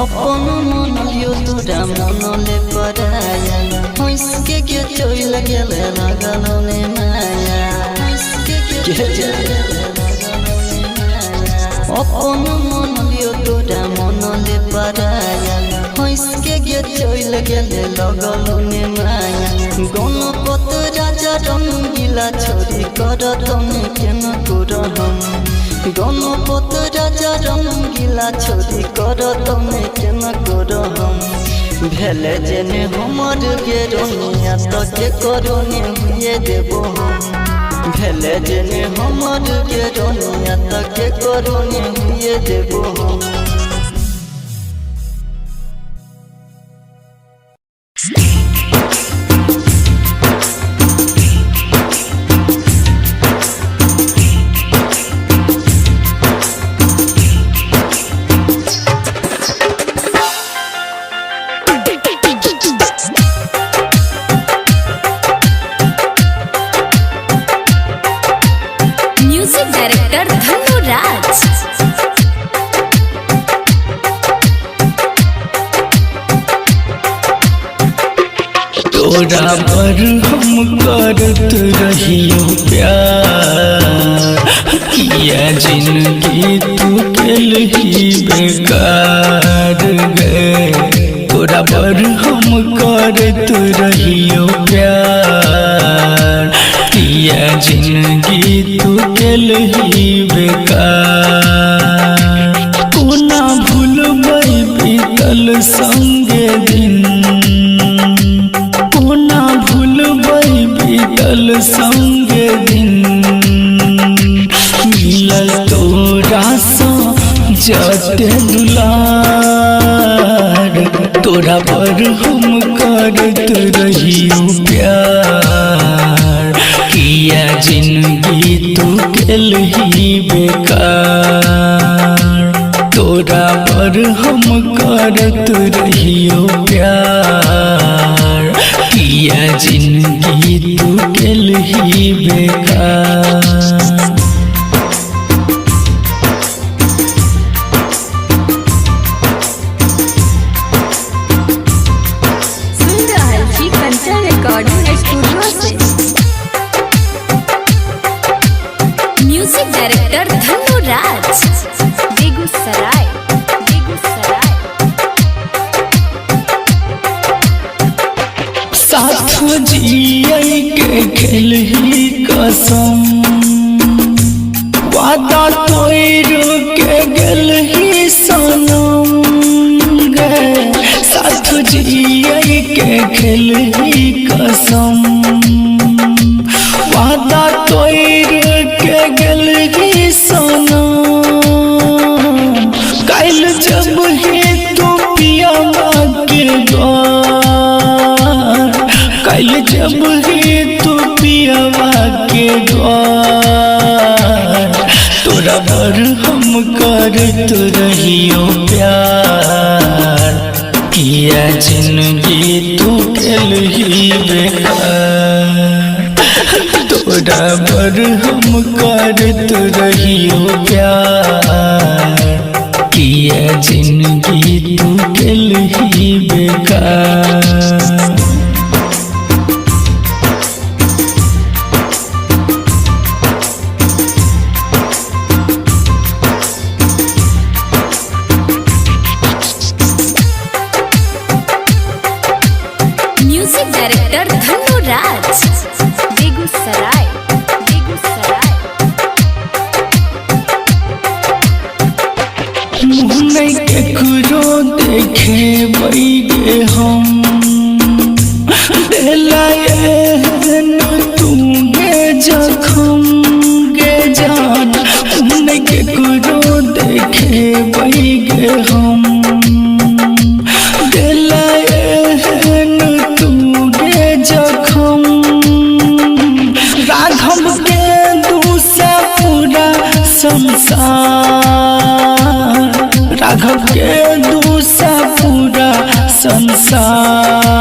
अपन मन लियो तोरा मन ले पराया हंस के चोई लगल लगल ने माया हंस के चोई अपन मन लियो तोरा मन ले पराया हंस के चोई लगल लगल ने माया गणपत राजा रंगीला छोरी करत ने केना करहम गणपत राजा रंगीला छोरी करत ने केना करहम भेले जेने हमर के रोनिया तो के करोने हुए देबो हम भेले जेने हमर के रोनिया तो के करोने हुए देबो हम Music director Dhanu Raj. तोरा पर हम करत रहियो प्यार किया जिंदगी तू केल ही बेकार गए तोरा पर हम करत रहियो प्यार किया जिंदगी तू केल ही बेकार कोना भूलबै बीतल संगे दिन कोना भूलबै बीतल संगे दिन मिलल तोरा सँ जते दुलार तोरा पर हम करत रहियो प्यार किया जिंदगी तू केल ही बेकार तोरा पर हम करत रहियो प्यार किया जिंदगी तू केल ही बेकार सुन रहल छी कंचन रिकॉर्डिंग स्टूडियो से। म्यूजिक डायरेक्टर धनु राज, बेगूसराय। साथ जियै के खेल ही कसम वादा तोड़ के गेल ही सनम गे साथ जियै के खेल ही कसम वादा तोड़ के गेल ही सनम काल जब ही तू पियावा के द्वार काल जब ही तू पियावा के द्वार तोरा पर हम करत रहियो प्यार किया जिंदगी तू केल ही बेकार तोरा पर हम करत रहियो प्यार किया जिंदगी तू केल ही बेकार संसार राघव के दूसा पूरा संसार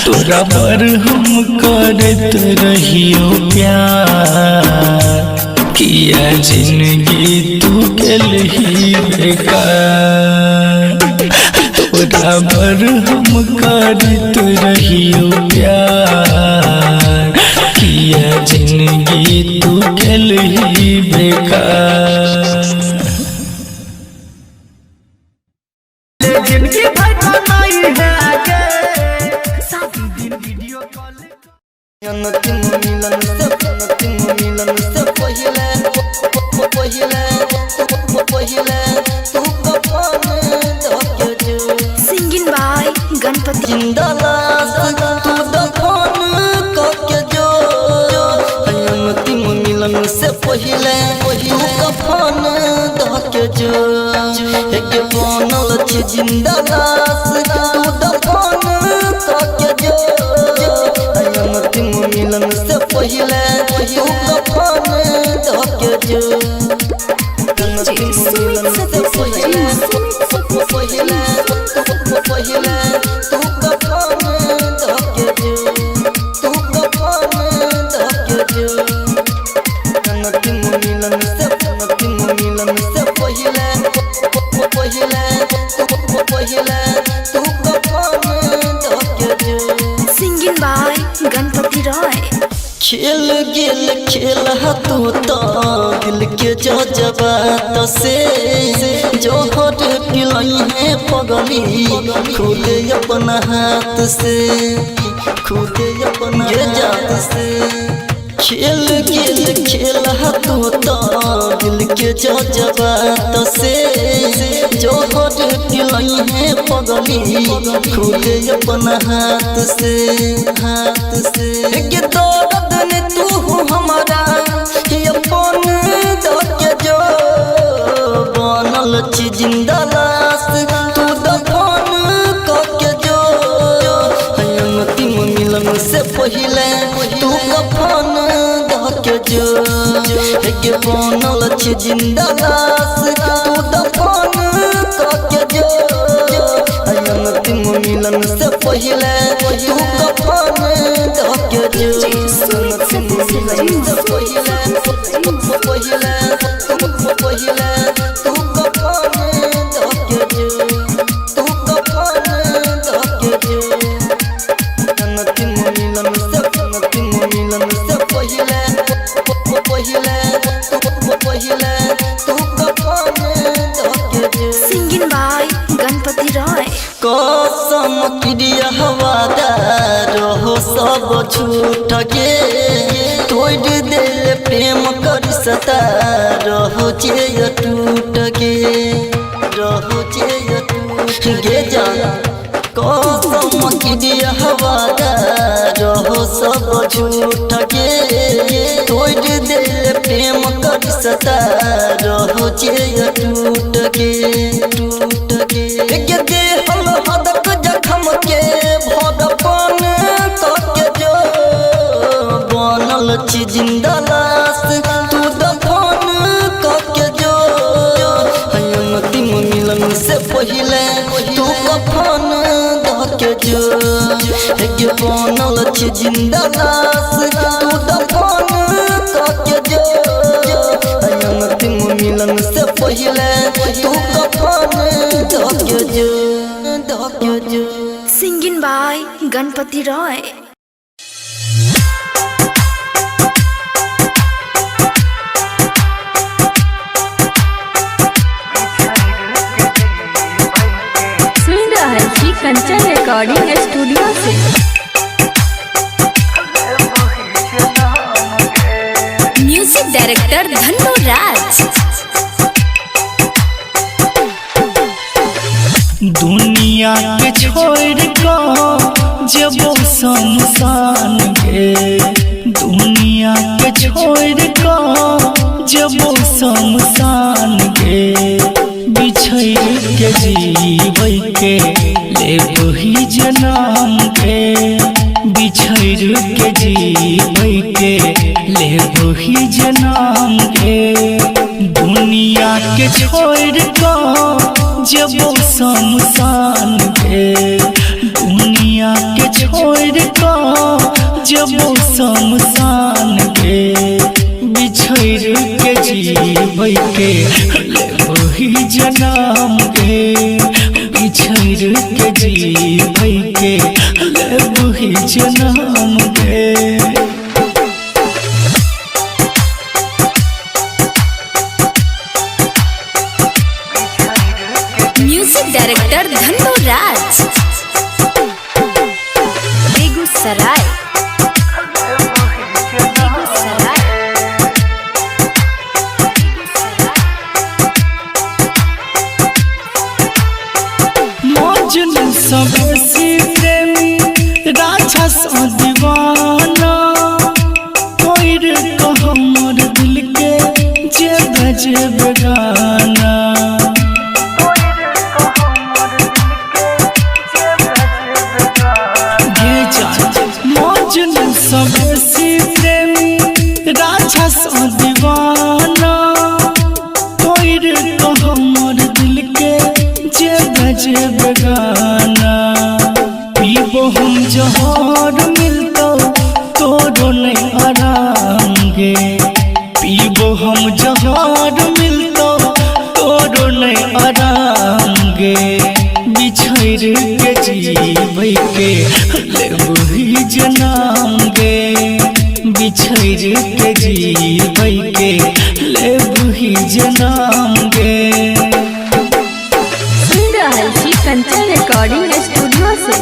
तोरा पर हम करत रहियो प्यार किया जिंदगी तू गेलही बेकार तोरा पर हम करत रहियो प्यार किया जिंदगी तू गेलही बेकार जिंदगी भर बनाई है आगे साथ दिन वीडियो कॉल अंतिम मिलन से पहिले तू कफन धके जो सिंगिंग बाय गणपति जिंदा लाश तू दफन करके जो अंतिम मिलन से पहिले तू कफन धके जो एक बनल छी जिंदा लाश तू दफन करके जो अंतिम मिलन से पहिले तू कफन धके जो अंतिम मिलन से पहिले तू कफन धके जो तू कफन धके जो अंतिम मिलन से पहिले तू कफन धके जो सिंगिंग बाय गणपति रॉय खेल गेल खेल तू तो दिल के जज्बात से जोहर पिलाई है पगली खुद अपना हाथ से खुद अपना जात से खेल गेल खेल तू तो दिल के जज्बात से जोहर पिलाई है पगली खुद अपना हाथ से के दर्द ने तू हमारा अपन धके जो बनल छी जिंदा लाश तू दफन करके जो अंतिम मिलन से पहिले तू कफन धके जो के बनल छी जिंदा लाश तू दफन करके जो अंतिम मिलन से पहिले तू कफन धके जो अंतिम मिलन से पहिले तू कफन धके जो तू कफन धके जो अंतिम मिलन से पहिले तू कफन धके जो सिंगिंग बाय गणपति रॉय कसम क्रिया हवादार हो सब झूठ के तोड़ दिल प्रेम कर सता रहो जे टूट के रहो जे टूट गे जान कसम क्रिया हवादार हो सब झूठ के तोड़ दिल प्रेम कर सता रहो जे टूट के गे हम हदक जखम के भगवान करके जो बनल छी जिंदा लाश तू दफन करके जो अंतिम मिलन से पहिले तू कफन धके जो गे बनल छी जिंदा लाश तू दफन करके जो अंतिम मिलन से पहिले तू कफन धके जो सिंगिंग बाय गणपति रॉय सुन रहा है कि कंचन रिकॉर्डिंग स्टूडियो से म्यूजिक डायरेक्टर धन्नो राज दुनिया के छोड़ को जब शमशान के दुनिया के छोड़ को जब शमशान के बिछड़ के जीवै के ले वही जन्म के बिछड़ के जीवै के ले वही जन्म गे दुनिया के छोड़ को जब शमशान गे दुनिया के छोड़ को जब शमशान गे बिछड़ के जीवै के ले वही जन्म गे बिछड़ के जीवै के ले वही जन्म गे म्यूजिक डायरेक्टर धन्नो राज बेगूसराय मौजन सबसे प्रेमी राजा सा दीवाना कोई रे कहो मोर दिल के जब जब गाना मौजन सबसे प्रेमी राजा सा दीवाना कोई रे कहो मोर दिल के जब जब गाना पीबो हम जहर मिलतो तोरो नहीं आराम गे पीबो हम जहर मिलतो तोरो नहीं आराम गे बिछड़ के जीवै के ले वही जन्म गे बिछड़ के जीवै के ले वही जन्म गे कंचन रिकॉर्डिंग स्टूडियो से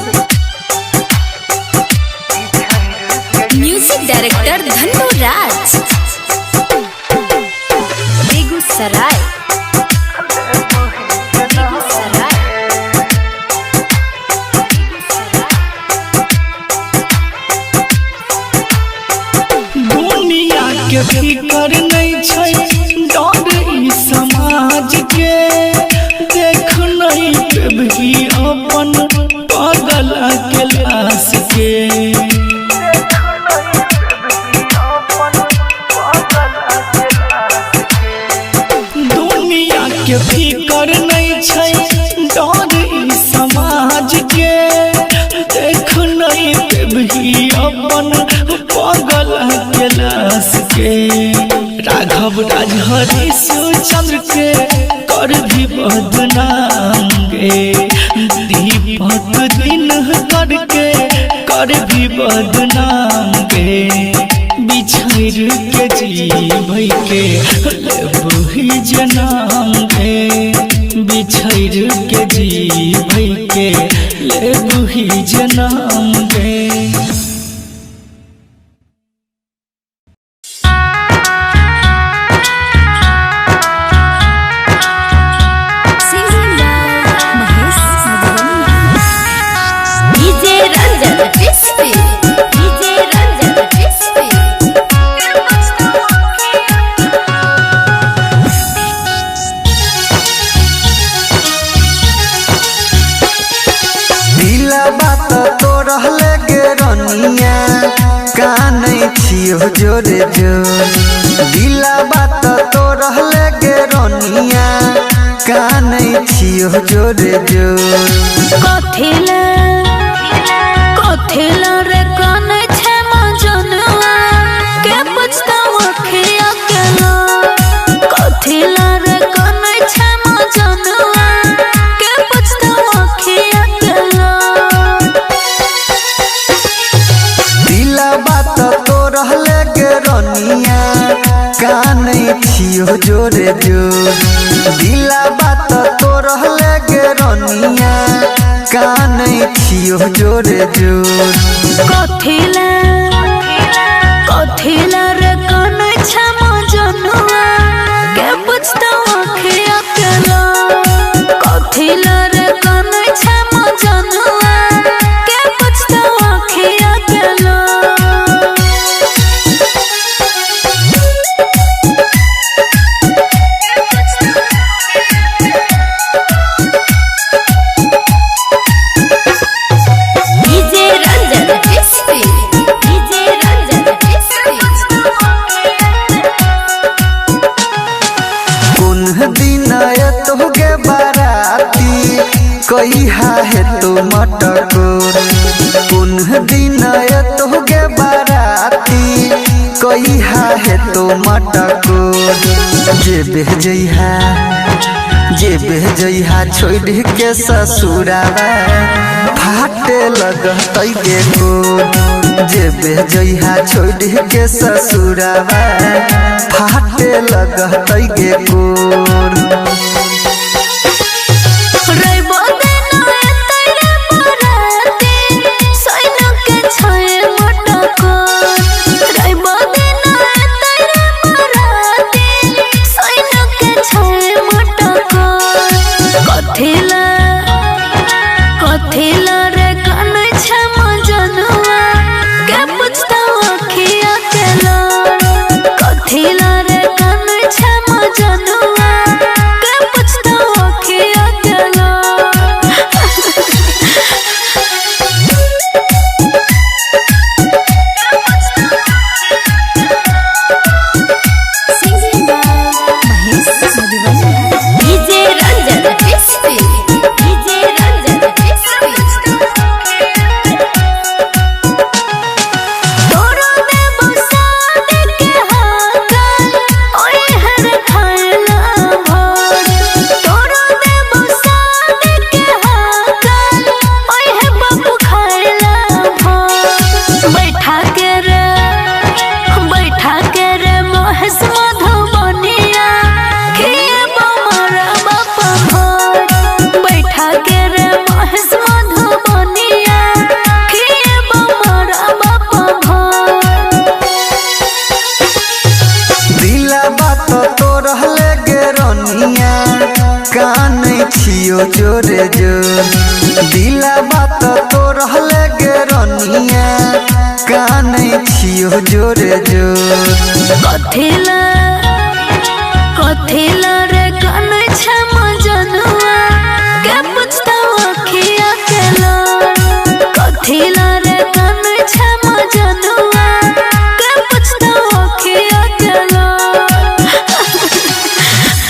म्यूजिक डायरेक्टर धन्नो राज बेगूसराय दुनिया के फिकर नहीं छै डर ई समाज के देख नहीं भी अपन पागल के लाश के दुनिया के फिकर नहीं छै डर ई समाज के देख नहीं भी अपन पागल के लाश के राघव राजहरी चंद्र के कर भी बदनाम गे दीपक दिन करके कर भी बदनाम गे बिछड़ के जीवै के ले वही जन्म गे बिछड़ के जीवै के ले वही जन्म गे जोरे जोर दिला बात तो रहले गे रोनिया कानै छियो जोरे जोर कथिला रे कानै छै मजनुआ के पछतावा खिया केला कथिला रे कानै छै मजनुआ के पछतावा खिया केला दिला बात तो रहले गे रोनिया कानै छियो जोरे जोर दिला बात तो रहले गे रोनिया कानै छियो जोरे जोर कथिला रे कानै छै मजनुआ के पछतावा खिया केला कथिला रे कानै छै मजनुआ के पछतावा खिया केला डीजे रंजन किस्ती है तो मटकोर पुनः दिन तो गे बाराती कही है तो मटकोर जे बेजइहा छोड़ के ससुरावा फाटे लगतै गे कोर जे बेजइहा छोड़ के ससुरावा फाटे लगतै गे कोर जोरे जोर दिला बात तो रहले गे रनिया कानै छियो जोरे जोर कथिला